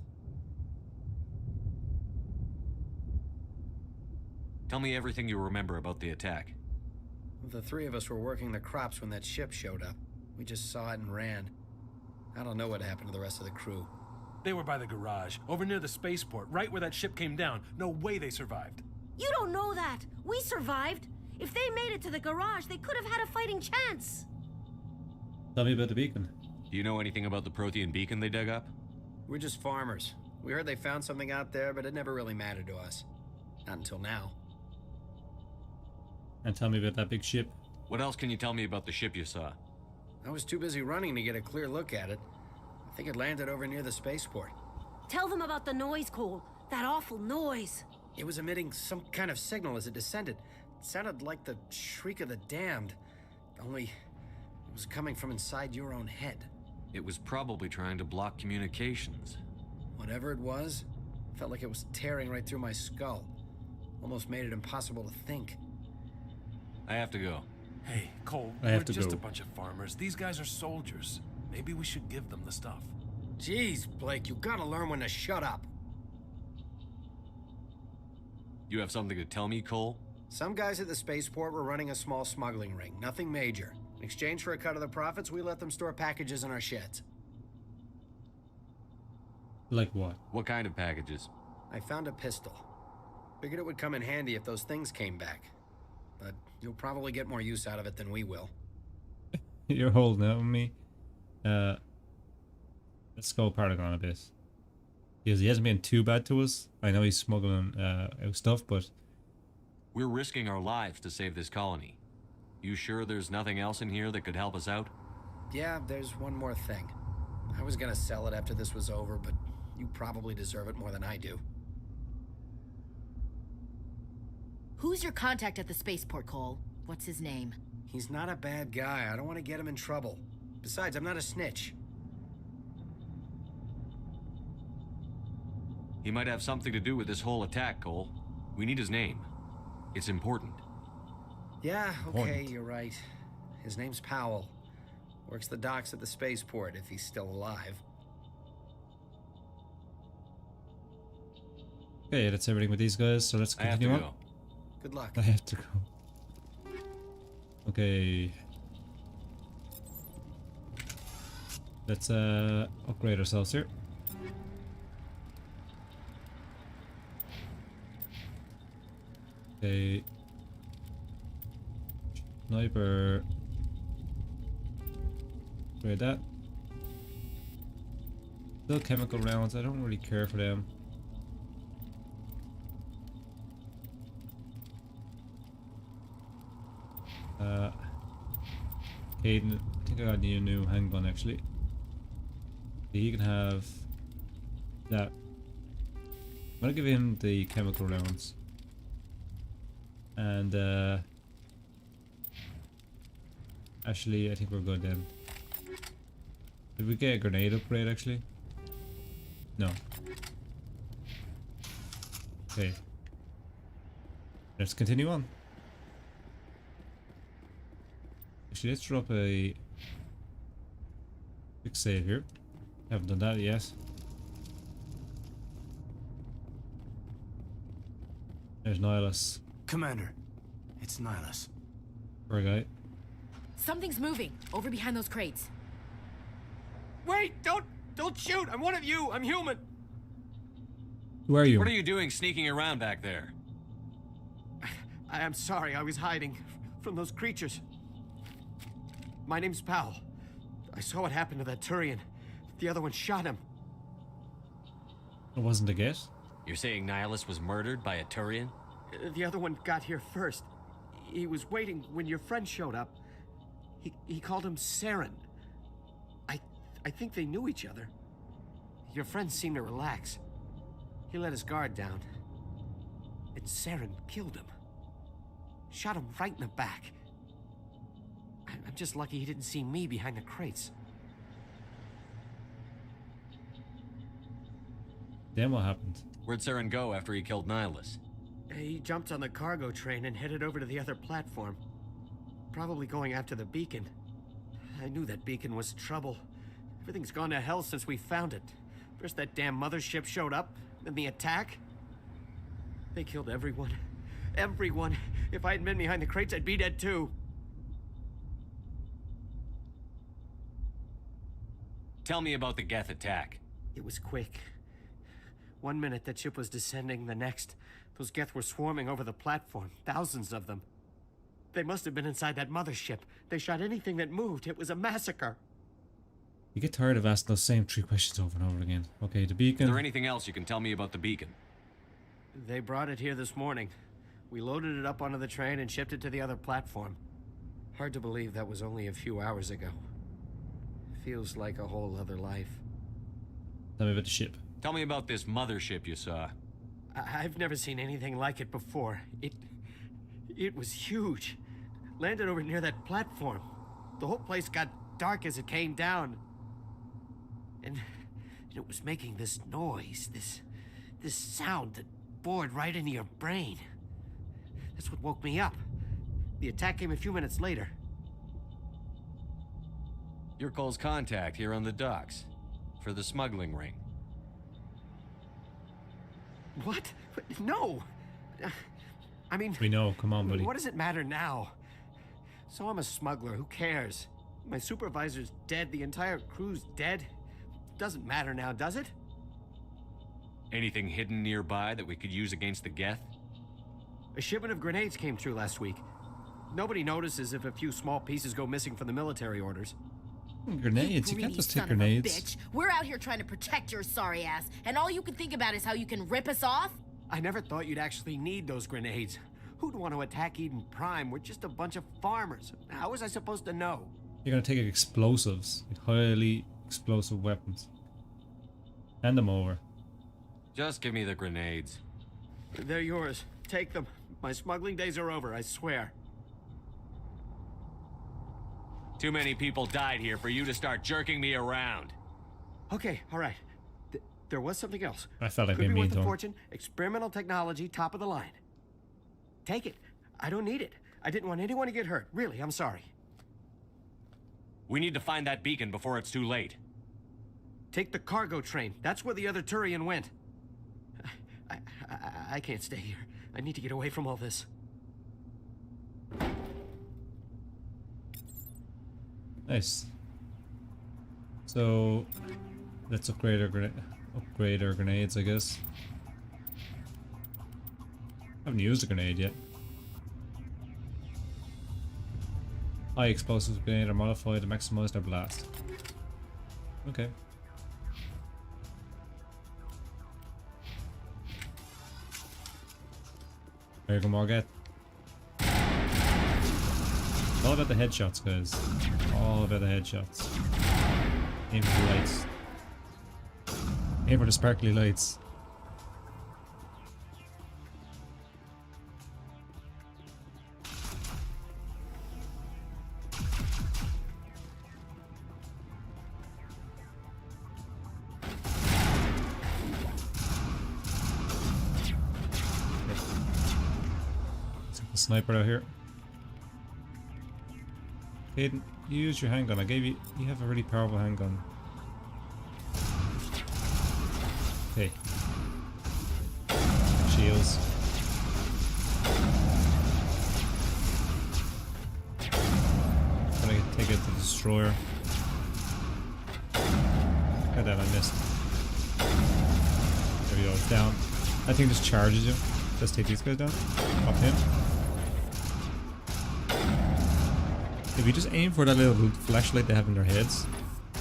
Tell me everything you remember about the attack. The three of us were working the crops when that ship showed up. We just saw it and ran. I don't know what happened to the rest of the crew. They were by the garage, over near the spaceport, right where that ship came down. No way they survived. You don't know that. We survived. If they made it to the garage, they could have had a fighting chance. Tell me about the beacon. Do you know anything about the Prothean beacon they dug up? We're just farmers. We heard they found something out there, but it never really mattered to us. Not until now. And tell me about that big ship. What else can you tell me about the ship you saw? I was too busy running to get a clear look at it. I think it landed over near the spaceport. Tell them about the noise, Cole. That awful noise. It was emitting some kind of signal as it descended. It sounded like the shriek of the damned. Only it was coming from inside your own head. It was probably trying to block communications. Whatever it was, felt like it was tearing right through my skull. Almost made it impossible to think. I have to go. Hey, Cole, we're just a bunch of farmers. These guys are soldiers. Maybe we should give them the stuff. Jeez, Blake, you gotta learn when to shut up. You have something to tell me, Cole? Some guys at the spaceport were running a small smuggling ring. Nothing major. In exchange for a cut of the profits, we let them store packages in our sheds. Like what? What kind of packages? I found a pistol. Figured it would come in handy if those things came back. But you'll probably get more use out of it than we will. You're holding out on me. Let's go Paragon a bit. Because he hasn't been too bad to us. I know he's smuggling out stuff, but... We're risking our lives to save this colony. You sure there's nothing else in here that could help us out? Yeah, there's one more thing. I was gonna sell it after this was over, but you probably deserve it more than I do. Who's your contact at the spaceport, Cole? What's his name? He's not a bad guy. I don't want to get him in trouble. Besides, I'm not a snitch. He might have something to do with this whole attack, Cole. We need his name. It's important. Yeah, okay, you're right. His name's Powell. Works the docks at the spaceport, if he's still alive. Okay, that's everything with these guys, so let's continue on. Good luck. I have to go. Okay. Let's upgrade ourselves here. Okay. Sniper. Upgrade that. Still chemical rounds, I don't really care for them. Aiden, I think I got a new handgun actually. He can have that. I'm gonna give him the chemical rounds. And actually I think we're good then. Did we get a grenade upgrade actually? No. Okay. Let's continue on. Actually, let's drop a quick save here. Haven't done that yet. There's Nihilus. Commander, it's Nihilus. Poor guy. Something's moving over behind those crates. Wait! Don't shoot! I'm one of you! I'm human! Who are you? What are you doing sneaking around back there? I am sorry, I was hiding from those creatures. My name's Powell. I saw what happened to that Turian. The other one shot him. It wasn't a guess. You're saying Nihilus was murdered by a Turian? The other one got here first. He was waiting when your friend showed up. He called him Saren. I think they knew each other. Your friend seemed to relax. He let his guard down. And Saren killed him. Shot him right in the back. I'm just lucky he didn't see me behind the crates. Then what happened? Where'd Saren go after he killed Nihilus? He jumped on the cargo train and headed over to the other platform. Probably going after the beacon. I knew that beacon was trouble. Everything's gone to hell since we found it. First that damn mothership showed up, then the attack. They killed everyone. Everyone. If I hadn't been behind the crates, I'd be dead too. Tell me about the Geth attack. It was quick. 1 minute that ship was descending, the next, those Geth were swarming over the platform. Thousands of them. They must have been inside that mothership. They shot anything that moved. It was a massacre. You get tired of asking those same 3 questions over and over again. Okay, the beacon. Is there anything else you can tell me about the beacon? They brought it here this morning. We loaded it up onto the train and shipped it to the other platform. Hard to believe that was only a few hours ago. Feels like a whole other life. Tell me about the ship. Tell me about this mothership you saw. I've never seen anything like it before. It was huge. Landed over near that platform. The whole place got dark as it came down. And it was making this noise, this sound that bored right into your brain. That's what woke me up. The attack came a few minutes later. You're Cole's contact here on the docks for the smuggling ring. What? No! I mean... We know, come on, buddy. What does it matter now? So I'm a smuggler, who cares? My supervisor's dead, the entire crew's dead. Doesn't matter now, does it? Anything hidden nearby that we could use against the Geth? A shipment of grenades came through last week. Nobody notices if a few small pieces go missing from the military orders. Grenades? You can't just take grenades. Bitch. We're out here trying to protect your sorry ass, and all you can think about is how you can rip us off? I never thought you'd actually need those grenades. Who'd want to attack Eden Prime? We're just a bunch of farmers. How was I supposed to know? You're gonna take explosives, like highly explosive weapons. Hand them over. Just give me the grenades. They're yours. Take them. My smuggling days are over, I swear. Too many people died here for you to start jerking me around. Okay, all right. There was something else. I felt like Could be being worth mean a to him. fortune. Experimental technology, top of the line. Take it. I don't need it. I didn't want anyone to get hurt. Really, I'm sorry. We need to find that beacon before it's too late. Take the cargo train. That's where the other Turian went. I can't stay here. I need to get away from all this. Nice. So let's upgrade our grenades, I guess. I haven't used a grenade yet. High explosives grenade are modified to maximize their blast. Okay. There you go, Marget. All about the headshots, guys. All about the headshots. Aim for the lights. Aim for the sparkly lights. Sniper out here. Hayden, use your handgun. I gave you. You have a really powerful handgun. Okay. Shields. Gonna take it to the destroyer. God damn, I missed. There we go. It's down. That thing just charges you. Let's take these guys down. Pop him. If you just aim for that little flashlight they have in their heads,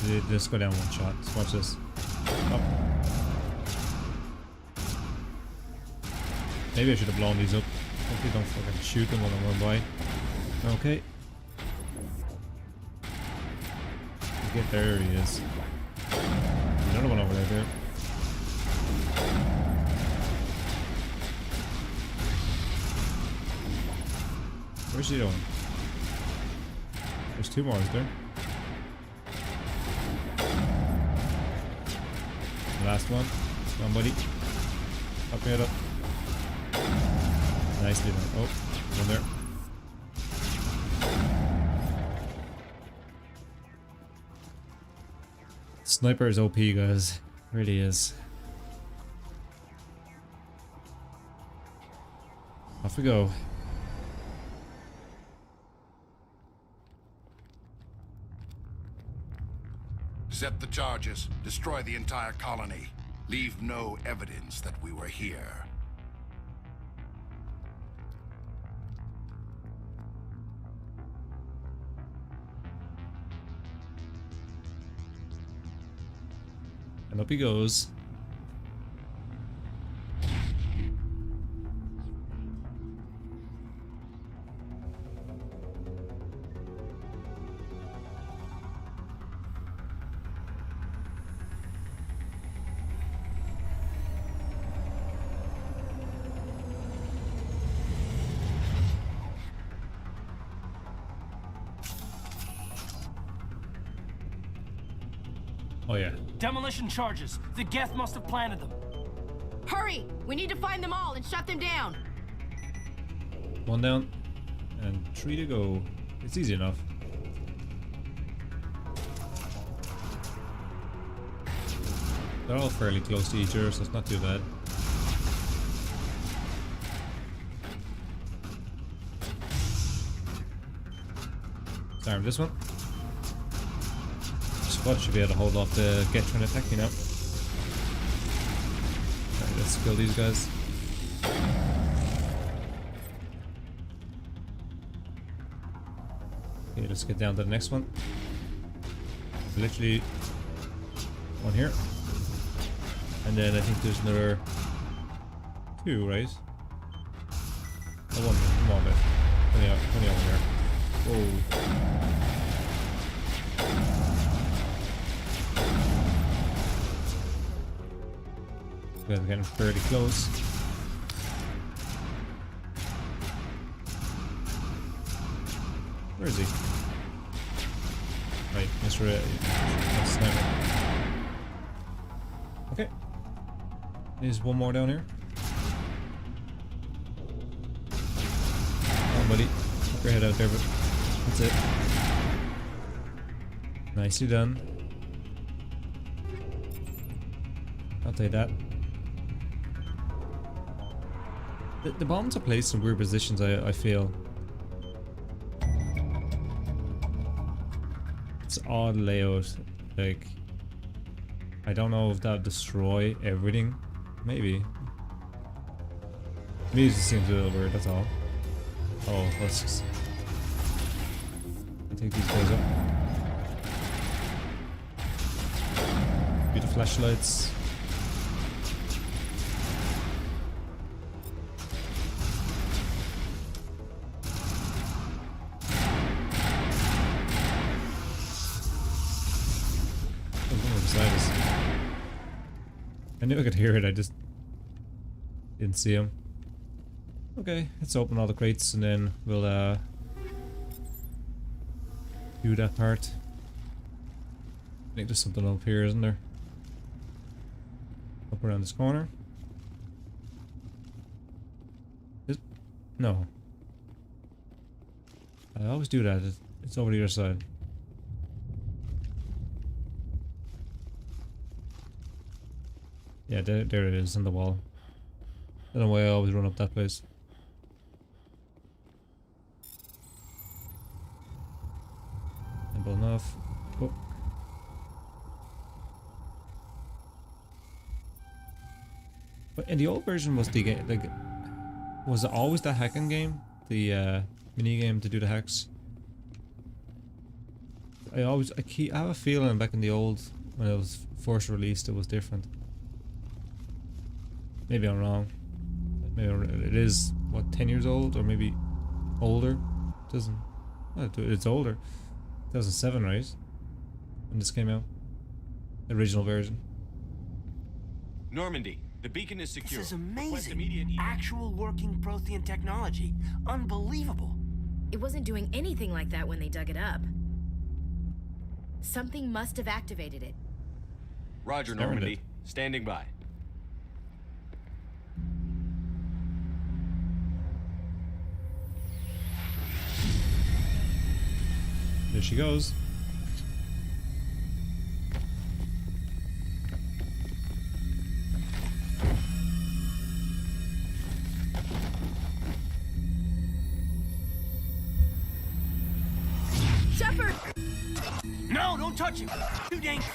they just go down one shot. Just watch this. Up. Okay. Let's see if the sniper out here. Hayden, use your handgun. I gave you. You have a really powerful handgun. Maybe I should have blown these up. Hopefully don't fucking shoot them when I run by. Okay. Get there he is. Another one over there. Where's he going? There's two more, is there? Last one. Come on, buddy. Up it up. Nicely done. Oh, one there. Sniper is OP, guys. Really is. Off we go. Set the charges. Destroy the entire colony. Leave no evidence that we were here. And up he goes. Oh yeah. Demolition charges. The Geth must have planted them. Hurry! We need to find them all and shut them down. One down. And 3 to go. It's easy enough. They're all fairly close to each other, so it's not too bad. Disarm this one. Squad should be able to hold off the get trying to attack me now. Alright, let's kill these guys. Okay, let's get down to the next one. Literally one here. And then I think there's another 2, right? Oh, one more. Come on, man. Plenty over there. Whoa. We're getting fairly close. Where is he? Right, Mr. Sniper. Okay. There's one more down here. Come on, buddy. Put your head out there, but that's it. Nicely done. I'll take that. The bombs are placed in weird positions, I feel. It's odd layout. Like, I don't know if that'll destroy everything. Maybe. Me, it just seems a little weird, that's all. Oh, let's... I'll take these guys up. Beat the flashlights. I knew I could hear it, I just didn't see him. Okay, let's open all the crates and then we'll do that part. I think there's something up here, isn't there? Up around this corner. No. I always do that, it's over the other side. Yeah, there it is on the wall. I don't know why I always run up that place. Simple enough. Oh. But in the old version, was the game like, was it always the hacking game, the mini game to do the hacks? I have a feeling back in the old, when it was first released, it was different. Maybe I'm wrong. It is, what, 10 years old or maybe older? Doesn't... Well, it's older. 2007, right? When this came out. The original version. Normandy, the beacon is secure. This is Request amazing. immediate Actual working Prothean technology. Unbelievable. It wasn't doing anything like that when they dug it up. Something must have activated it. Roger, Normandy. Standing by. There she goes. Shepard! No, don't touch him. Too dangerous.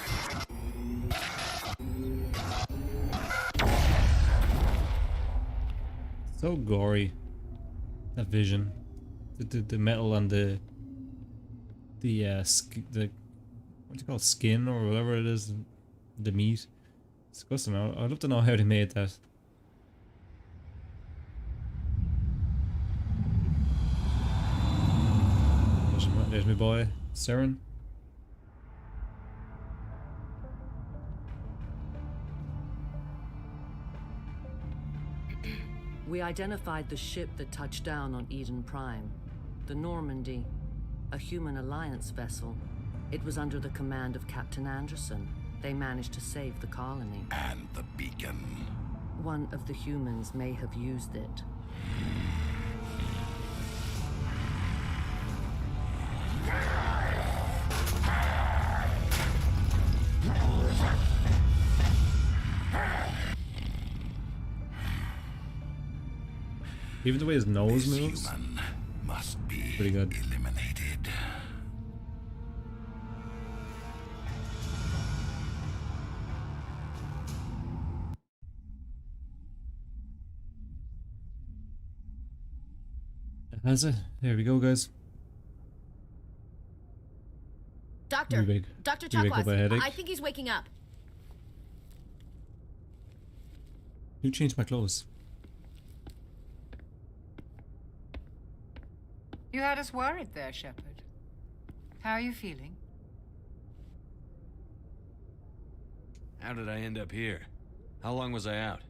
So gory. That vision. The metal on the what do you call it, skin or whatever it is, the meat. It's disgusting. I'd love to know how they made that. There's my boy, Saren. We identified the ship that touched down on Eden Prime. The Normandy, a human alliance vessel. It was under the command of Captain Anderson. They managed to save the colony. And the beacon. One of the humans may have used it. Even the way his nose moves, must be pretty good. Eliminated. That's it. There we go, guys. Doctor, You Dr. wake up a headache? I think he's waking up. You changed my clothes. You had us worried there, Shepard. How are you feeling? How did I end up here? How long was I out?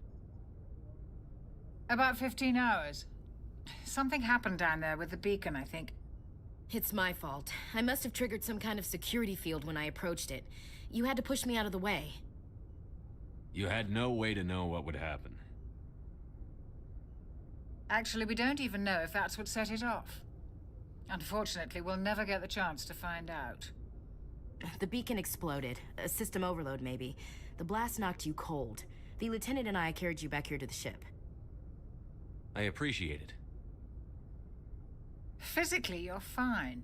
About 15 hours. Something happened down there with the beacon, I think. It's my fault. I must have triggered some kind of security field when I approached it. You had to push me out of the way. You had no way to know what would happen. Actually, we don't even know if that's what set it off. Unfortunately, we'll never get the chance to find out. The beacon exploded. A system overload, maybe. The blast knocked you cold. The lieutenant and I carried you back here to the ship. I appreciate it. Physically, you're fine.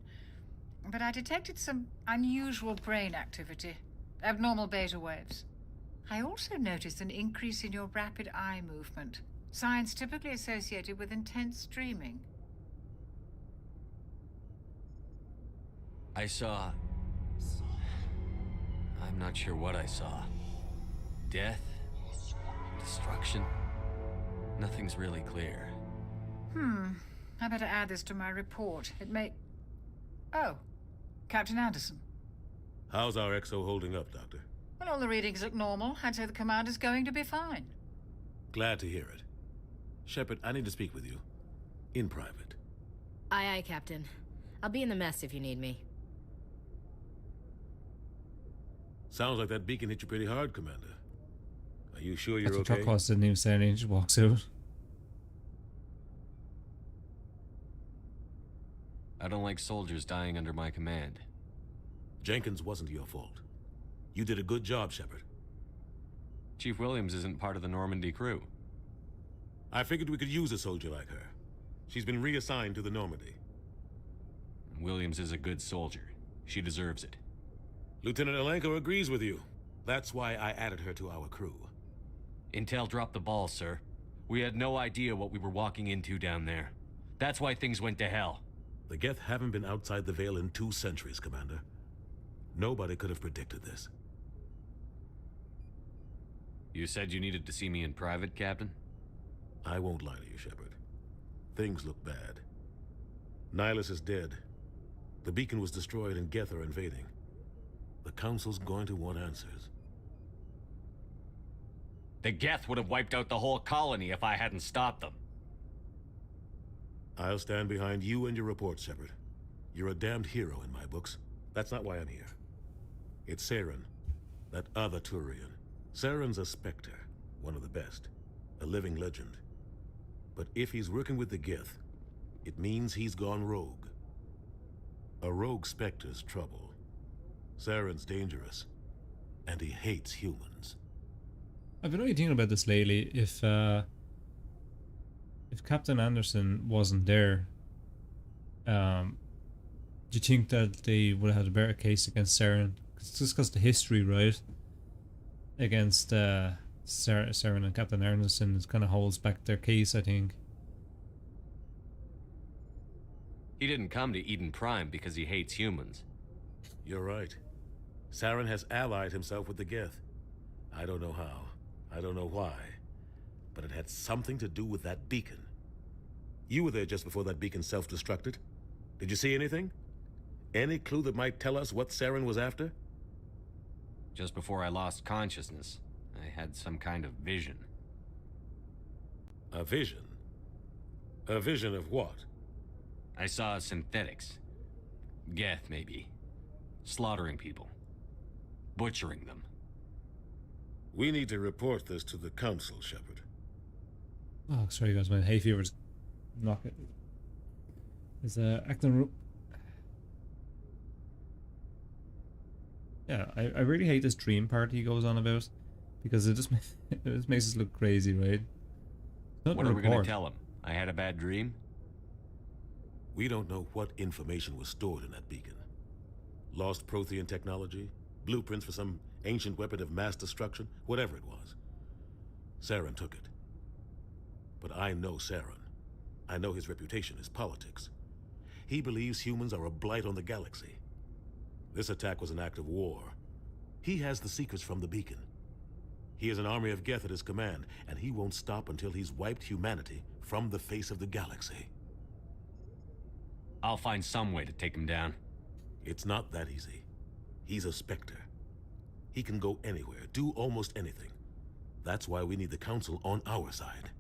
But I detected some unusual brain activity. Abnormal beta waves. I also noticed an increase in your rapid eye movement. Signs typically associated with intense dreaming. I saw... I'm not sure what I saw. Death? Destruction? Nothing's really clear. I better add this to my report. It may... Oh, Captain Anderson. How's our XO holding up, Doctor? Well, all the readings look normal. I'd say the commander's going to be fine. Glad to hear it. Shepard, I need to speak with you. In private. Aye, aye, Captain. I'll be in the mess if you need me. Sounds like that beacon hit you pretty hard, Commander. Are you sure you're Captain okay? Turquoise didn't even say anything, just walks out. I don't like soldiers dying under my command. Jenkins wasn't your fault. You did a good job, Shepard. Chief Williams isn't part of the Normandy crew. I figured we could use a soldier like her. She's been reassigned to the Normandy. Williams is a good soldier. She deserves it. Lieutenant Alenko agrees with you. That's why I added her to our crew. Intel dropped the ball, sir. We had no idea what we were walking into down there. That's why things went to hell. The Geth haven't been outside the Veil in 2 centuries, Commander. Nobody could have predicted this. You said you needed to see me in private, Captain? I won't lie to you, Shepard. Things look bad. Nihilus is dead. The beacon was destroyed and Geth are invading. The Council's going to want answers. The Geth would have wiped out the whole colony if I hadn't stopped them. I'll stand behind you and your report, Shepard. You're a damned hero in my books. That's not why I'm here. It's Saren, that other Turian. Saren's a Spectre, one of the best, a living legend. But if he's working with the Geth, it means he's gone rogue. A rogue Spectre's trouble. Saren's dangerous, and he hates humans. I've been really thinking about this lately. If Captain Anderson wasn't there, do you think that they would have had a better case against Saren? It's just because the history, right? Against Saren and Captain Anderson, it kind of holds back their case, I think. He didn't come to Eden Prime because he hates humans. You're right. Saren has allied himself with the Geth. I don't know how. I don't know why. But it had something to do with that beacon. You were there just before that beacon self-destructed. Did you see anything? Any clue that might tell us what Saren was after? Just before I lost consciousness, I had some kind of vision. A vision? A vision of what? I saw synthetics. Geth, maybe. Slaughtering people. Butchering them. We need to report this to the Council, Shepard. Oh, sorry guys, my hay fever's knocking. Is acting. Yeah, I really hate this dream part he goes on about, because it just makes us look crazy, right? What are we going to tell him? I had a bad dream? We don't know what information was stored in that beacon. Lost Prothean technology, blueprints for some ancient weapon of mass destruction, whatever it was. Saren took it. But I know Saren. I know his reputation is politics. He believes humans are a blight on the galaxy. This attack was an act of war. He has the secrets from the beacon. He has an army of Geth at his command, and he won't stop until he's wiped humanity from the face of the galaxy. I'll find some way to take him down. It's not that easy. He's a Spectre. He can go anywhere, do almost anything. That's why we need the Council on our side.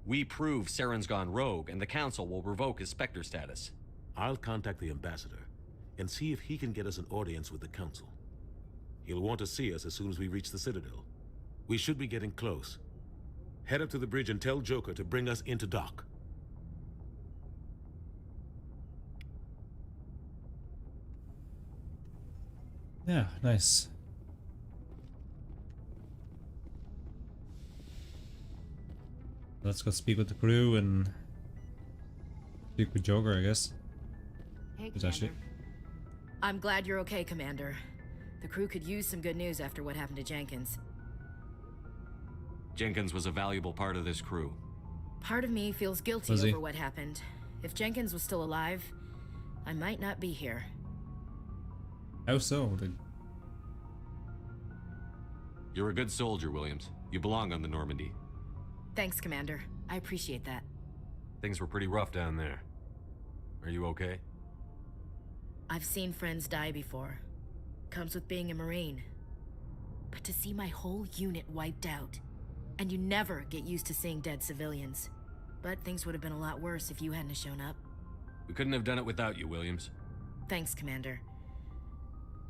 We prove Saren's gone rogue, and the Council will revoke his Spectre status. I'll contact the Ambassador and see if he can get us an audience with the Council. He'll want to see us as soon as we reach the Citadel. We should be getting close. Head up to the bridge and tell Joker to bring us into dock. Yeah, nice. Let's go speak with the crew and speak with Joker, I guess. Hey, Is that shit? I'm glad you're okay, Commander. The crew could use some good news after what happened to Jenkins. Jenkins was a valuable part of this crew. Part of me feels guilty over what happened. If Jenkins was still alive, I might not be here. How so? You're a good soldier, Williams. You belong on the Normandy. Thanks, Commander. I appreciate that. Things were pretty rough down there. Are you okay? I've seen friends die before. Comes with being a Marine. But to see my whole unit wiped out, and you never get used to seeing dead civilians. But things would have been a lot worse if you hadn't shown up. We couldn't have done it without you, Williams. Thanks, Commander.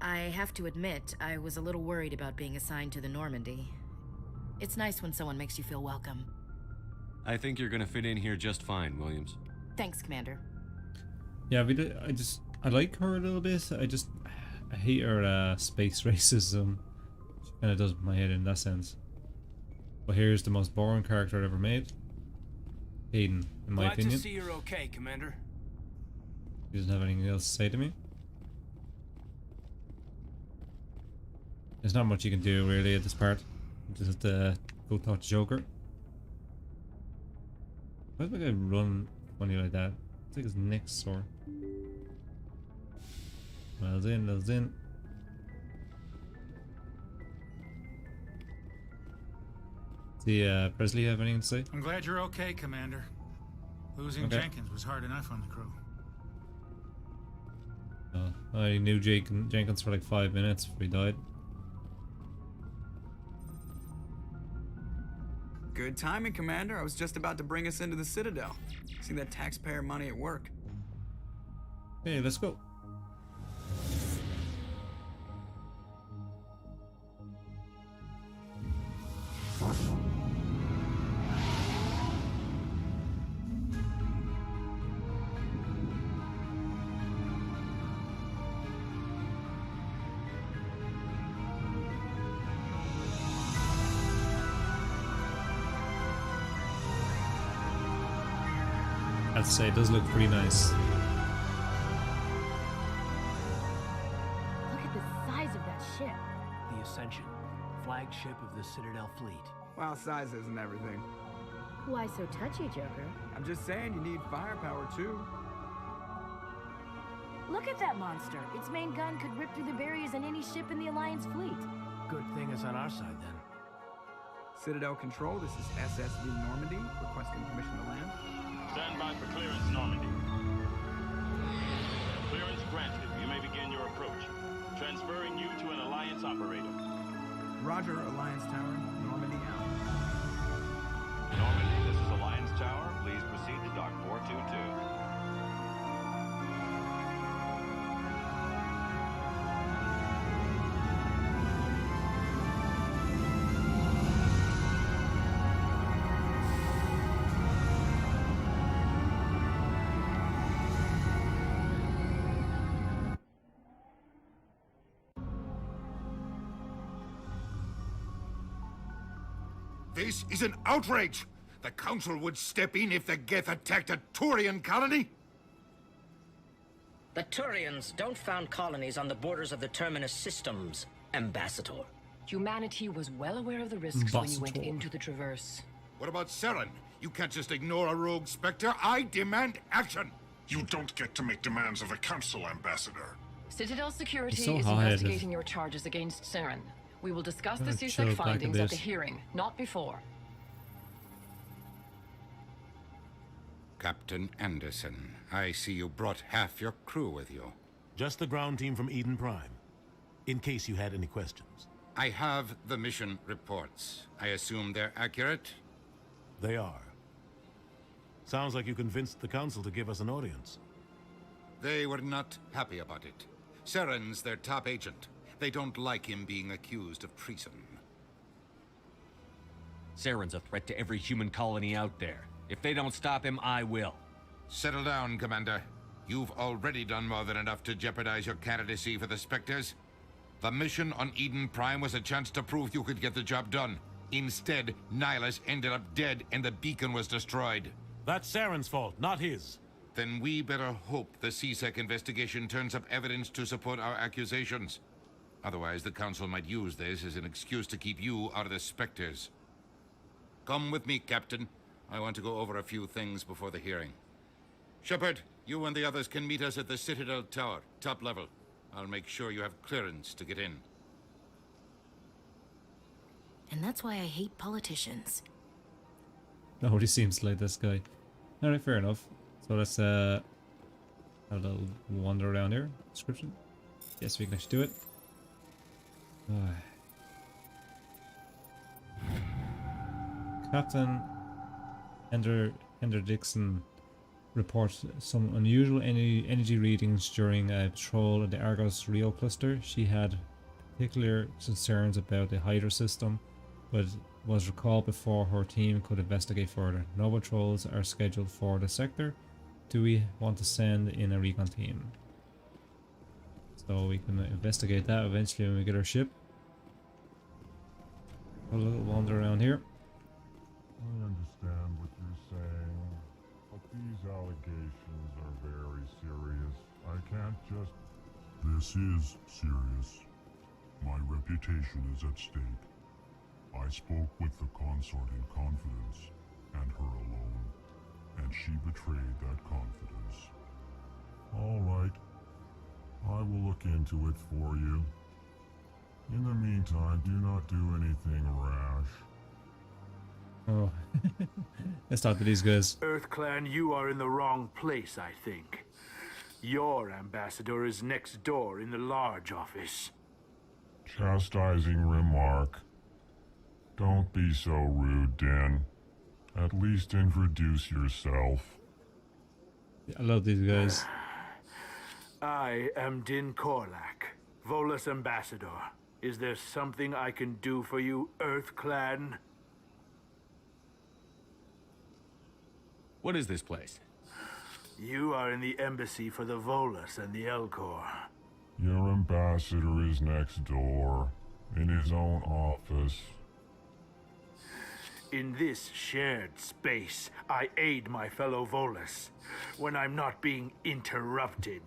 I have to admit, I was a little worried about being assigned to the Normandy. It's nice when someone makes you feel welcome. I think you're gonna fit in here just fine, Williams. Thanks, Commander. Yeah, I like her a little bit. I hate her space racism. She kind of does my head in that sense. But here's the most boring character I've ever made. Hayden, in my opinion. Glad to see you're okay, Commander. He doesn't have anything else to say to me. There's not much you can do really at this part. You just have to go talk to Joker. Why does my guy run funny like that? It's like his neck's sore. Well in. See, Presley, have anything to say? I'm glad you're okay, Commander. Losing Okay. Jenkins was hard enough on the crew. I knew Jenkins for like 5 minutes before he died. Good timing, Commander. I was just about to bring us into the Citadel. See that taxpayer money at work. Hey, let's go. I have to say, it does look pretty nice. Look at the size of that ship. The Ascension, flagship of the Citadel fleet. Well, size isn't everything. Why so touchy, Joker? I'm just saying you need firepower too. Look at that monster. Its main gun could rip through the barriers in any ship in the Alliance fleet. Good thing it's on our side then. Citadel Control, this is SSV Normandy, requesting permission to land. Stand by for clearance, Normandy. Clearance granted. You may begin your approach. Transferring you to an Alliance operator. Roger, Alliance Tower. Normandy out. Normandy, this is Alliance Tower. Please proceed to Dock 422. This is an outrage! The Council would step in if the Geth attacked a Turian colony? The Turians don't found colonies on the borders of the Terminus systems, Ambassador. Humanity was well aware of the risks when you went into the Traverse. What about Saren? You can't just ignore a rogue Spectre. I demand action! You don't get to make demands of the Council, Ambassador. Citadel Security So is hard. investigating your charges against Saren. We will discuss the Chill CSEC back a findings at bit. the hearing, not before. Captain Anderson, I see you brought half your crew with you. Just the ground team from Eden Prime, in case you had any questions. I have the mission reports. I assume they're accurate? They are. Sounds like you convinced the Council to give us an audience. They were not happy about it. Saren's their top agent. They don't like him being accused of treason. Saren's a threat to every human colony out there. If they don't stop him, I will. Settle down, Commander. You've already done more than enough to jeopardize your candidacy for the Spectres. The mission on Eden Prime was a chance to prove you could get the job done. Instead, Nihilus ended up dead and the beacon was destroyed. That's Saren's fault, not his. Then we better hope the CSEC investigation turns up evidence to support our accusations. Otherwise, the Council might use this as an excuse to keep you out of the Spectres. Come with me, Captain. I want to go over a few things before the hearing. Shepard, you and the others can meet us at the Citadel Tower, top level. I'll make sure you have clearance to get in. And that's why I hate politicians. Nobody seems like this guy. Alright, fair enough. So let's have a little wander around here. Description. Yes, we can actually do it. Captain Ender Dixon reports some unusual energy readings during a patrol at the Argos Rio cluster. She had particular concerns about the Hydra system, but was recalled before her team could investigate further. No patrols are scheduled for the sector. Do we want to send in a recon team? So we can investigate that eventually when we get our ship. A little wander around here. I understand what you're saying, but these allegations are very serious. I can't just... This is serious. My reputation is at stake. I spoke with the consort in confidence, and her alone, and she betrayed that confidence. All right. I will look into it for you. In the meantime, do not do anything rash. Oh. Let's talk to these guys. EarthClan, you are in the wrong place, I think. Your ambassador is next door in the large office. Chastising remark. Don't be so rude, Dan. At least introduce yourself. I love these guys. I am Din Korlak, Volus ambassador. Is there something I can do for you, EarthClan? What is this place? You are in the embassy for the Volus and the Elcor. Your ambassador is next door, in his own office. In this shared space, I aid my fellow Volus when I'm not being interrupted.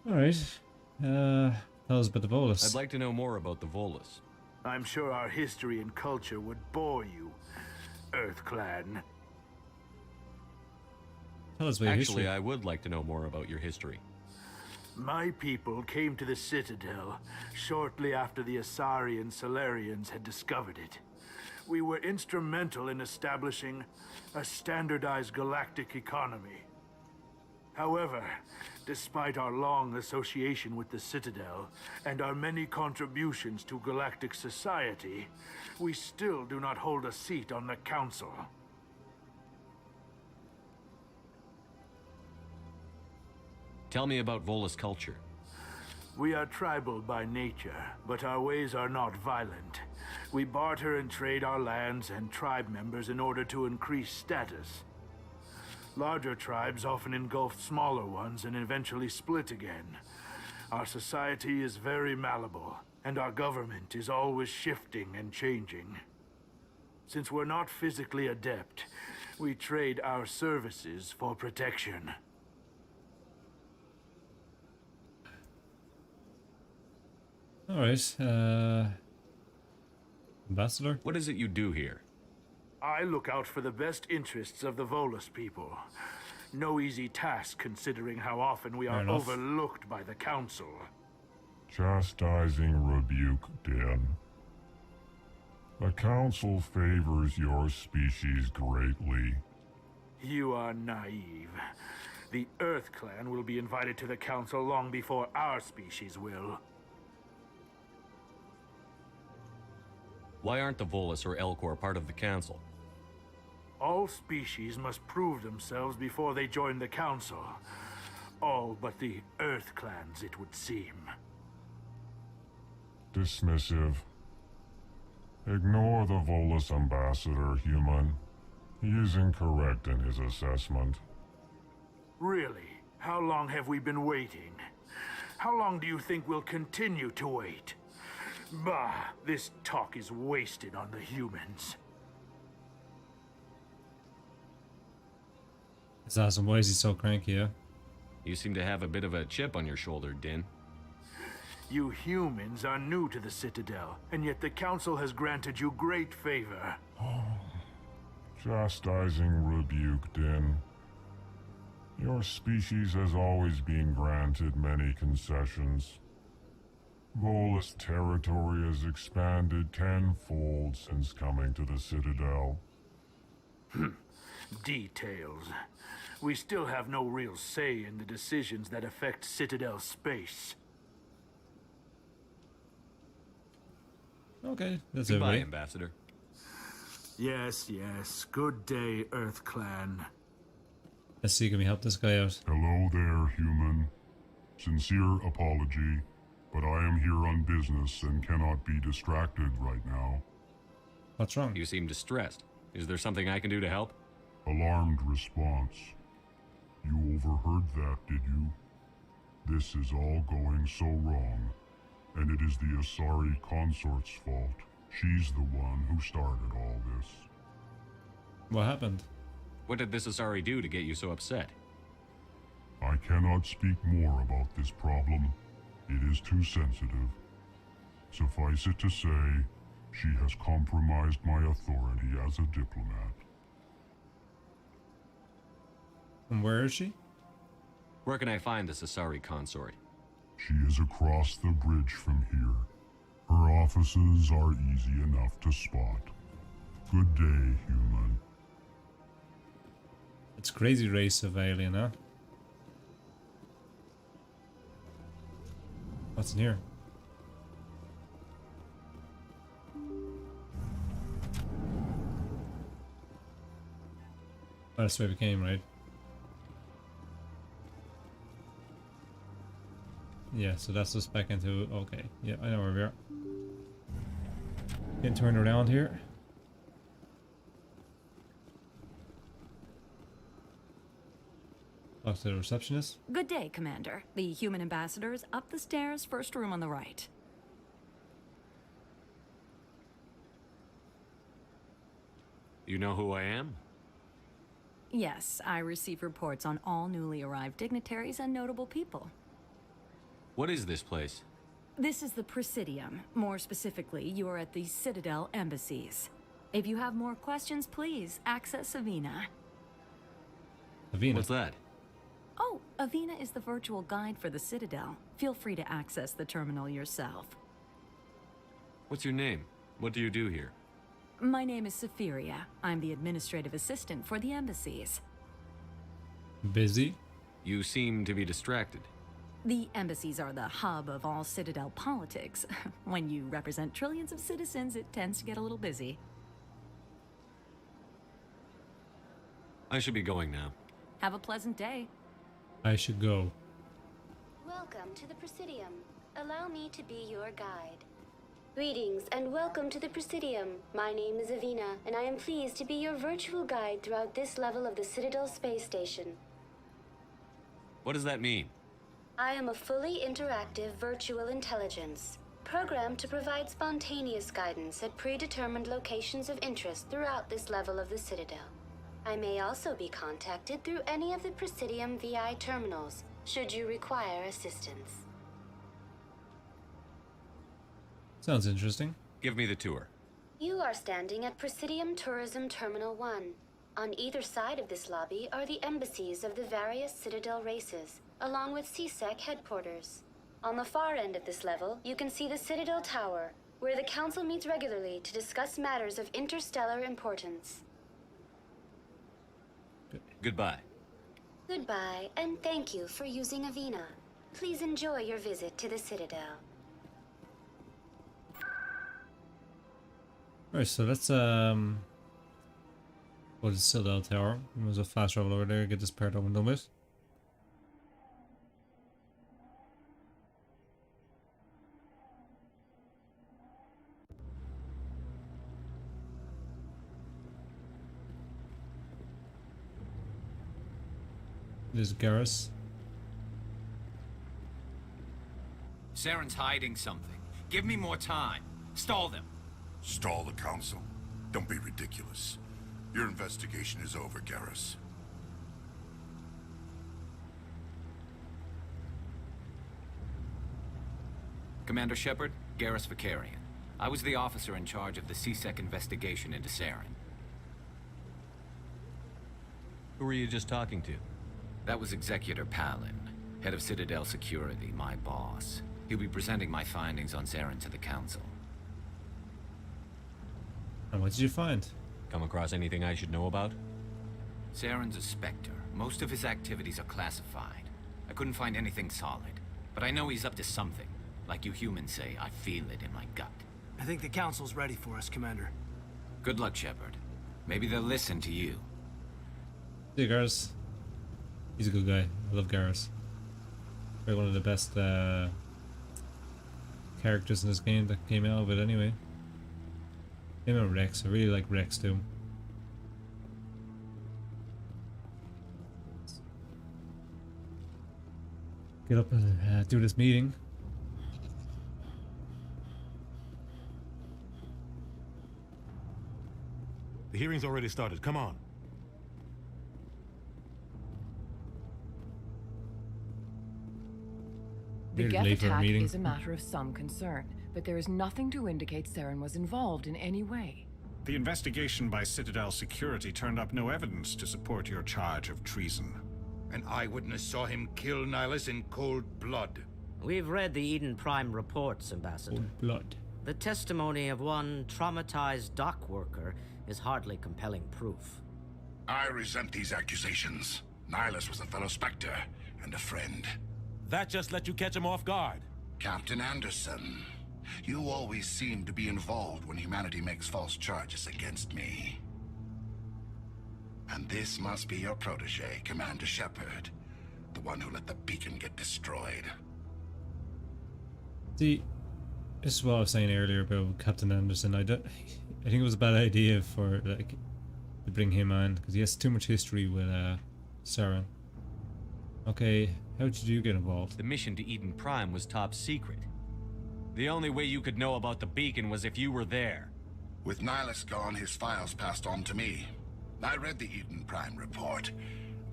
Alright. Tell us about the Volus. I'd like to know more about the Volus. I'm sure our history and culture would bore you, EarthClan. Tell us about your Actually, history. I would like to know more about your history. My people came to the Citadel shortly after the Asari and Solarians had discovered it. We were instrumental in establishing a standardized galactic economy. However, despite our long association with the Citadel and our many contributions to galactic society, we still do not hold a seat on the Council. Tell me about Volus culture. We are tribal by nature, but our ways are not violent. We barter and trade our lands and tribe members in order to increase status. Larger tribes often engulf smaller ones and eventually split again. Our society is very malleable, and our government is always shifting and changing. Since we're not physically adept, we trade our services for protection. Alright, Ambassador? What is it you do here? I look out for the best interests of the Volus people. No easy task considering how often we are overlooked by the Council. Chastising rebuke, Dan. The Council favors your species greatly. You are naive. The EarthClan will be invited to the Council long before our species will. Why aren't the Volus or Elcor part of the Council? All species must prove themselves before they join the Council. All but the EarthClans, it would seem. Dismissive. Ignore the Volus ambassador, human. He is incorrect in his assessment. Really? How long have we been waiting? How long do you think we'll continue to wait? Bah, this talk is wasted on the humans. It's awesome. Why is he so cranky, yeah? You seem to have a bit of a chip on your shoulder, Din. You humans are new to the Citadel, and yet the Council has granted you great favor. Chastising rebuke, Din. Your species has always been granted many concessions. Volus territory has expanded tenfold since coming to the Citadel. Details. We still have no real say in the decisions that affect Citadel space. Okay, that's Goodbye, everybody. Ambassador. Yes, yes. Good day, EarthClan. Let's see, can we help this guy out? Hello there, human. Sincere apology, but I am here on business and cannot be distracted right now. What's wrong? You seem distressed. Is there something I can do to help? Alarmed response. You overheard that, did you? This is all going so wrong, and it is the Asari consort's fault. She's the one who started all this. What happened? What did this Asari do to get you so upset? I cannot speak more about this problem. It is too sensitive. Suffice it to say, she has compromised my authority as a diplomat. And where is she? Where can I find this Asari consort? She is across the bridge from here. Her offices are easy enough to spot. Good day, human. It's crazy race of alien, huh? What's in here? Oh, that's where we came, right? Yeah, so that's us back into... Okay, yeah, I know where we are. Getting turned around here. Talk to the receptionist. Good day, Commander. The human ambassador is up the stairs, first room on the right. You know who I am? Yes, I receive reports on all newly arrived dignitaries and notable people. What is this place? This is the Presidium. More specifically, you are at the Citadel embassies. If you have more questions, please access Avina. Avina? What's that? Oh, Avina is the virtual guide for the Citadel. Feel free to access the terminal yourself. What's your name? What do you do here? My name is Safiria. I'm the administrative assistant for the embassies. Busy? You seem to be distracted. The embassies are the hub of all Citadel politics. When you represent trillions of citizens, it tends to get a little busy. I should be going now. Have a pleasant day. I should go. Welcome to the Presidium. Allow me to be your guide. Greetings and welcome to the Presidium. My name is Avina, and I am pleased to be your virtual guide throughout this level of the Citadel space station. What does that mean? I am a fully interactive virtual intelligence, programmed to provide spontaneous guidance at predetermined locations of interest throughout this level of the Citadel. I may also be contacted through any of the Presidium VI terminals, should you require assistance. Sounds interesting. Give me the tour. You are standing at Presidium Tourism Terminal 1. On either side of this lobby are the embassies of the various Citadel races, along with CSEC headquarters. On the far end of this level, you can see the Citadel Tower, where the Council meets regularly to discuss matters of interstellar importance. Goodbye. Goodbye, and thank you for using Avina. Please enjoy your visit to the Citadel. Alright, so let's go to the Citadel Tower. There's a fast travel over there, get this part over and done with. There's Garrus. Saren's hiding something. Give me more time. Stall them. Stall the Council? Don't be ridiculous. Your investigation is over, Garrus. Commander Shepard, Garrus Vicarian. I was the officer in charge of the CSEC investigation into Saren. Who were you just talking to? That was Executor Palin, head of Citadel Security, my boss. He'll be presenting my findings on Saren to the Council. And what did you find? Come across anything I should know about? Saren's a Spectre. Most of his activities are classified. I couldn't find anything solid, but I know he's up to something. Like you humans say, I feel it in my gut. I think the Council's ready for us, Commander. Good luck, Shepard. Maybe they'll listen to you. Yeah, Garrus. He's a good guy. I love Garrus. Probably one of the best characters in this game that came out of it anyway. Him and Rex. I really like Rex too. Get up and do this meeting. The hearing's already started. Come on. The Really Geth late for a attack meeting. is a matter of some concern, but there is nothing to indicate Saren was involved in any way. The investigation by Citadel Security turned up no evidence to support your charge of treason. An eyewitness saw him kill Nihilus in cold blood. We've read the Eden Prime reports, Ambassador. Blood. The testimony of one traumatized dock worker is hardly compelling proof. I resent these accusations. Nihilus was a fellow Spectre and a friend. That just let you catch him off guard. Captain Anderson, you always seem to be involved when humanity makes false charges against me. And this must be your protege, Commander Shepard, the one who let the beacon get destroyed. See, this is what I was saying earlier about Captain Anderson. I think it was a bad idea for to bring him on because he has too much history with Saren. Okay, how did you get involved? The mission to Eden Prime was top secret. The only way you could know about the beacon was if you were there. With Nihilus gone, his files passed on to me. I read the Eden Prime report.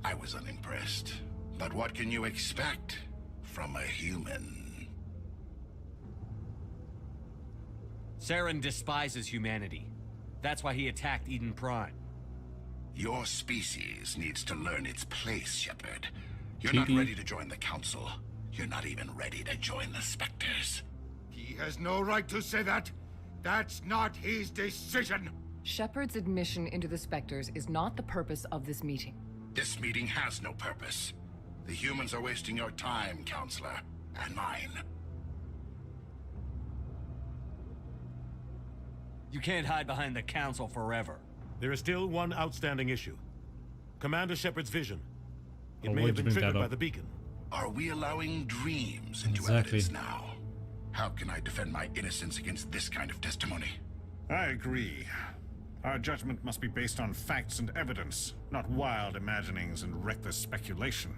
I was unimpressed. But what can you expect from a human? Saren despises humanity. That's why he attacked Eden Prime. Your species needs to learn its place, Shepard. You're not ready to join the Council. You're not even ready to join the Spectres. He has no right to say that. That's not his decision. Shepard's admission into the Spectres is not the purpose of this meeting. This meeting has no purpose. The humans are wasting your time, Counselor, and mine. You can't hide behind the Council forever. There is still one outstanding issue. Commander Shepard's vision. It Oh, may why'd have you been bring that triggered by up? the beacon. Are we allowing dreams into Exactly. evidence now? How can I defend my innocence against this kind of testimony? I agree. Our judgment must be based on facts and evidence, not wild imaginings and reckless speculation.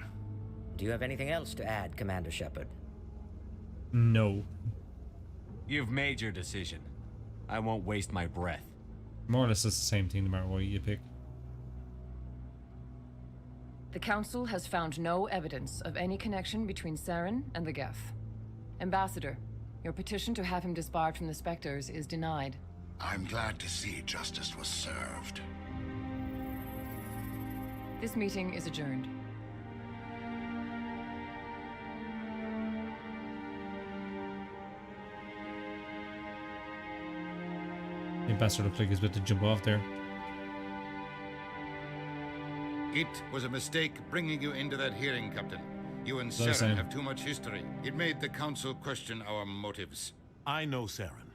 Do you have anything else to add, Commander Shepard? No. You've made your decision. I won't waste my breath. More or less it's the same thing no matter what you pick. The Council has found no evidence of any connection between Saren and the Geth. Ambassador, your petition to have him disbarred from the Spectres is denied. I'm glad to see justice was served. This meeting is adjourned. The ambassador looked like he's about to jump off there. It was a mistake bringing you into that hearing, Captain. You and That's Saren fine. have too much history. It made the Council question our motives. I know Saren.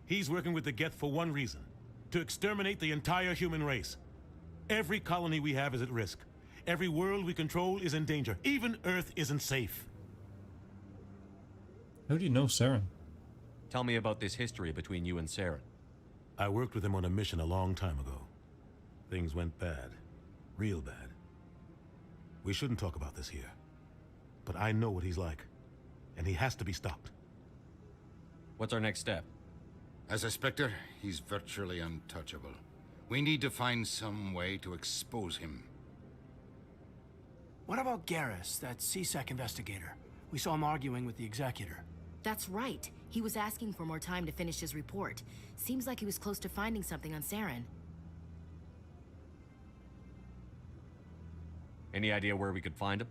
He's working with the Geth for one reason. To exterminate the entire human race. Every colony we have is at risk. Every world we control is in danger. Even Earth isn't safe. How do you know Saren? Tell me about this history between you and Saren. I worked with him on a mission a long time ago. Things went bad. Real bad. We shouldn't talk about this here. But I know what he's like. And he has to be stopped. What's our next step? As a Spectre, he's virtually untouchable. We need to find some way to expose him. What about Garrus, that CSEC investigator? We saw him arguing with the Executor. That's right. He was asking for more time to finish his report. Seems like he was close to finding something on Saren. Any idea where we could find him?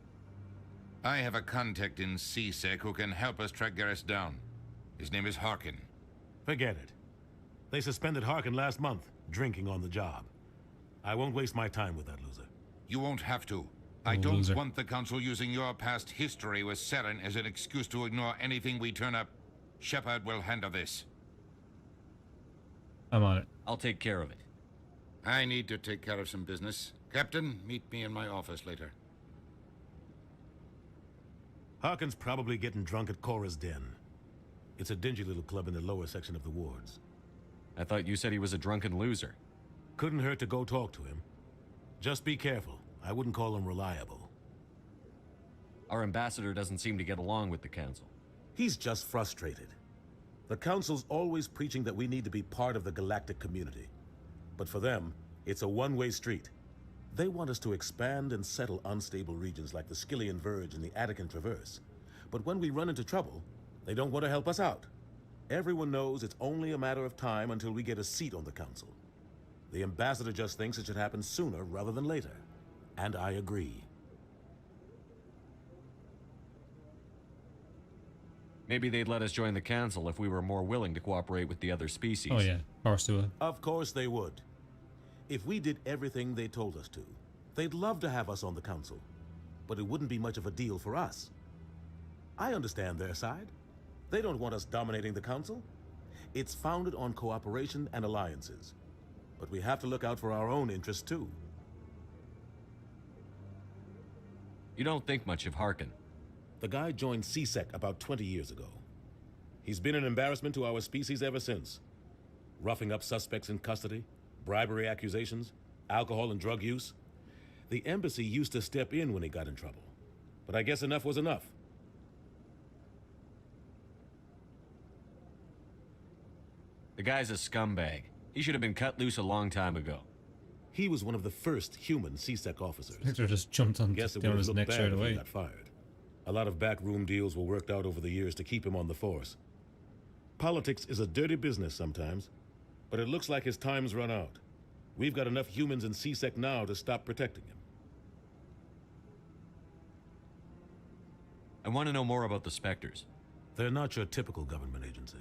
I have a contact in CSEC who can help us track Garrus down. His name is Harkin. Forget it. They suspended Harkin last month, drinking on the job. I won't waste my time with that loser. You won't have to. I don't want the Council using your past history with Saren as an excuse to ignore anything we turn up. Shepard will handle this. I'm on it. I'll take care of it. I need to take care of some business. Captain, meet me in my office later. Harkin's probably getting drunk at Cora's Den. It's a dingy little club in the lower section of the wards. I thought you said he was a drunken loser. Couldn't hurt to go talk to him. Just be careful. I wouldn't call him reliable. Our ambassador doesn't seem to get along with the Council. He's just frustrated. The Council's always preaching that we need to be part of the galactic community. But for them, it's a one-way street. They want us to expand and settle unstable regions like the Skillian Verge and the Attican Traverse. But when we run into trouble, they don't want to help us out. Everyone knows it's only a matter of time until we get a seat on the Council. The ambassador just thinks it should happen sooner rather than later. And I agree. Maybe they'd let us join the Council if we were more willing to cooperate with the other species. Oh yeah, of course they would. Of course they would. If we did everything they told us to, they'd love to have us on the council, but it wouldn't be much of a deal for us. I understand their side. They don't want us dominating the council. It's founded on cooperation and alliances, but we have to look out for our own interests too. You don't think much of Harkin. The guy joined CSEC about 20 years ago. He's been an embarrassment to our species ever since. Roughing up suspects in custody, bribery accusations, alcohol and drug use. The embassy used to step in when he got in trouble, but I guess enough was enough. The guy's a scumbag. He should have been cut loose a long time ago. He was one of the first human CSEC officers. Spectre just jumped on down his neck straight away. He got fired. A lot of backroom deals were worked out over the years to keep him on the force. Politics is a dirty business sometimes, but it looks like his time's run out. We've got enough humans in CSEC now to stop protecting him. I want to know more about the Spectres. They're not your typical government agency.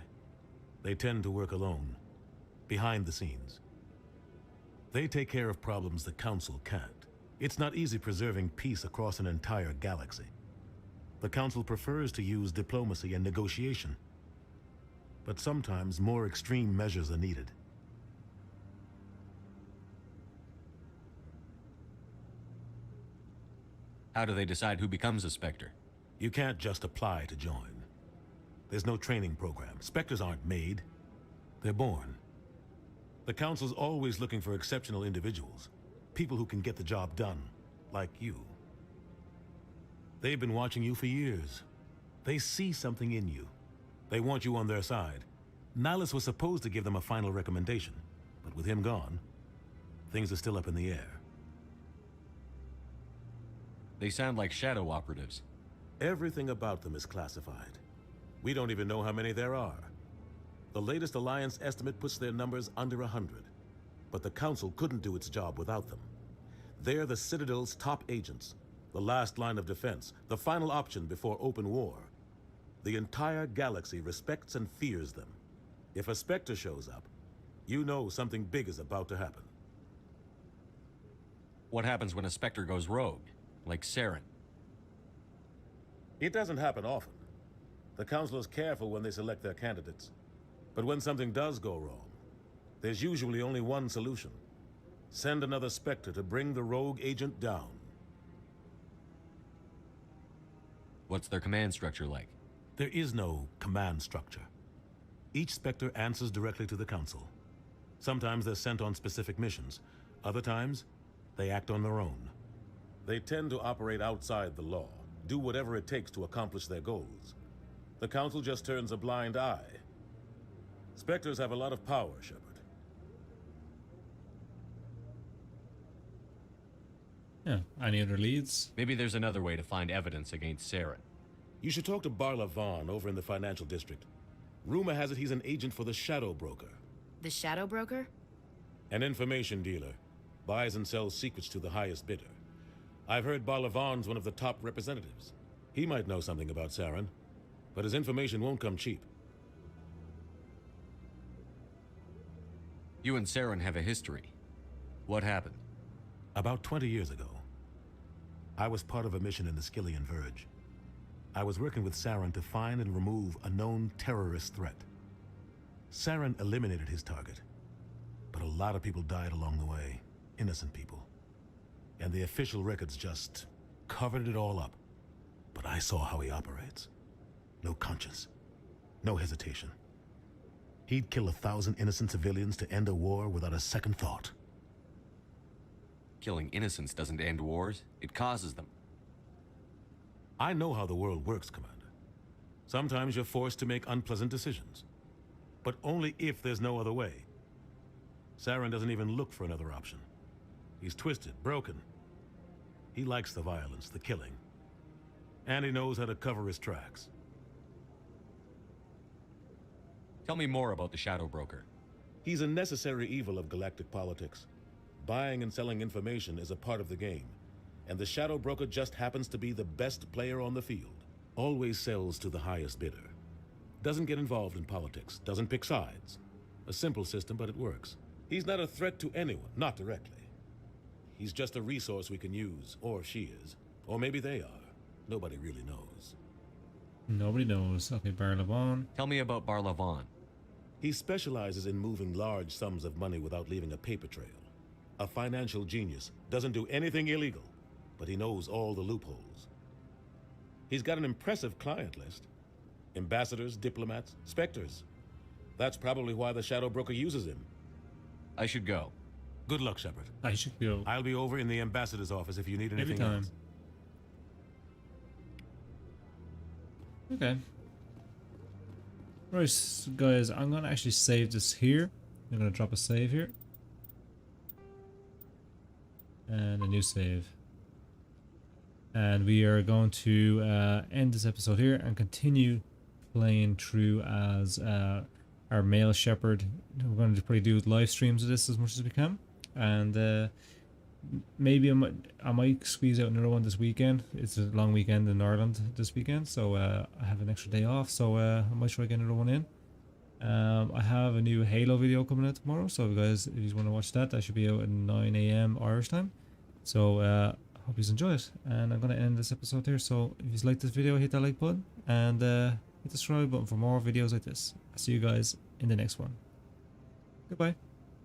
They tend to work alone, behind the scenes. They take care of problems the Council can't. It's not easy preserving peace across an entire galaxy. The Council prefers to use diplomacy and negotiation, but sometimes more extreme measures are needed. How do they decide who becomes a Spectre? You can't just apply to join. There's no training program. Spectres aren't made. They're born. The Council's always looking for exceptional individuals. People who can get the job done, like you. They've been watching you for years. They see something in you. They want you on their side. Nihilus was supposed to give them a final recommendation, but with him gone, things are still up in the air. They sound like shadow operatives. Everything about them is classified. We don't even know how many there are. The latest Alliance estimate puts their numbers under 100, but the Council couldn't do its job without them. They're the Citadel's top agents, the last line of defense, the final option before open war. The entire galaxy respects and fears them. If a Spectre shows up, you know something big is about to happen. What happens when a Spectre goes rogue, like Saren? It doesn't happen often. The Council is careful when they select their candidates. But when something does go wrong, there's usually only one solution. Send another Spectre to bring the rogue agent down. What's their command structure like? There is no command structure. Each Spectre answers directly to the Council. Sometimes they're sent on specific missions. Other times, they act on their own. They tend to operate outside the law, do whatever it takes to accomplish their goals. The Council just turns a blind eye. Spectres have a lot of power, Shepard. Yeah, any other leads? Maybe there's another way to find evidence against Saren. You should talk to Barla Vaughn over in the financial district. Rumor has it he's an agent for the Shadow Broker. The Shadow Broker? An information dealer. Buys and sells secrets to the highest bidder. I've heard Barla Vaughn's one of the top representatives. He might know something about Saren, but his information won't come cheap. You and Saren have a history. What happened? About 20 years ago, I was part of a mission in the Skillian Verge. I was working with Saren to find and remove a known terrorist threat. Saren eliminated his target, but a lot of people died along the way, innocent people. And the official records just covered it all up. But I saw how he operates. No conscience, no hesitation. He'd kill 1,000 innocent civilians to end a war without a second thought. Killing innocents doesn't end wars, it causes them. I know how the world works, Commander. Sometimes you're forced to make unpleasant decisions. But only if there's no other way. Saren doesn't even look for another option. He's twisted, broken. He likes the violence, the killing. And he knows how to cover his tracks. Tell me more about the Shadow Broker. He's a necessary evil of galactic politics. Buying and selling information is a part of the game, and the Shadow Broker just happens to be the best player on the field. Always sells to the highest bidder. Doesn't get involved in politics, doesn't pick sides. A simple system, but it works. He's not a threat to anyone, not directly. He's just a resource we can use, or she is. Or maybe they are. Nobody really knows. Nobody knows. Okay, Barlavon. Tell me about Barlavon. He specializes in moving large sums of money without leaving a paper trail. A financial genius, doesn't do anything illegal, but he knows all the loopholes. He's got an impressive client list. Ambassadors, diplomats, specters. That's probably why the Shadow Broker uses him. I should go. Good luck, Shepard. I should go. I'll be over in the ambassador's office if you need anything Anytime. else. Okay. Right, so guys, I'm gonna actually save this here. I'm gonna drop a save here. And a new save. And we are going to end this episode here and continue playing through as our male Shepard. We're going to probably do live streams of this as much as we can. And maybe I might squeeze out another one this weekend. It's a long weekend in Ireland this weekend, so I have an extra day off, so I might try to get another one in. I have a new Halo video coming out tomorrow, so guys, if you want to watch that, that should be out at 9 AM Irish time. So hope you enjoy it, and I'm going to end this episode here. So if you like this video, hit that like button and hit the subscribe button for more videos like this. I'll see you guys in the next one. Goodbye.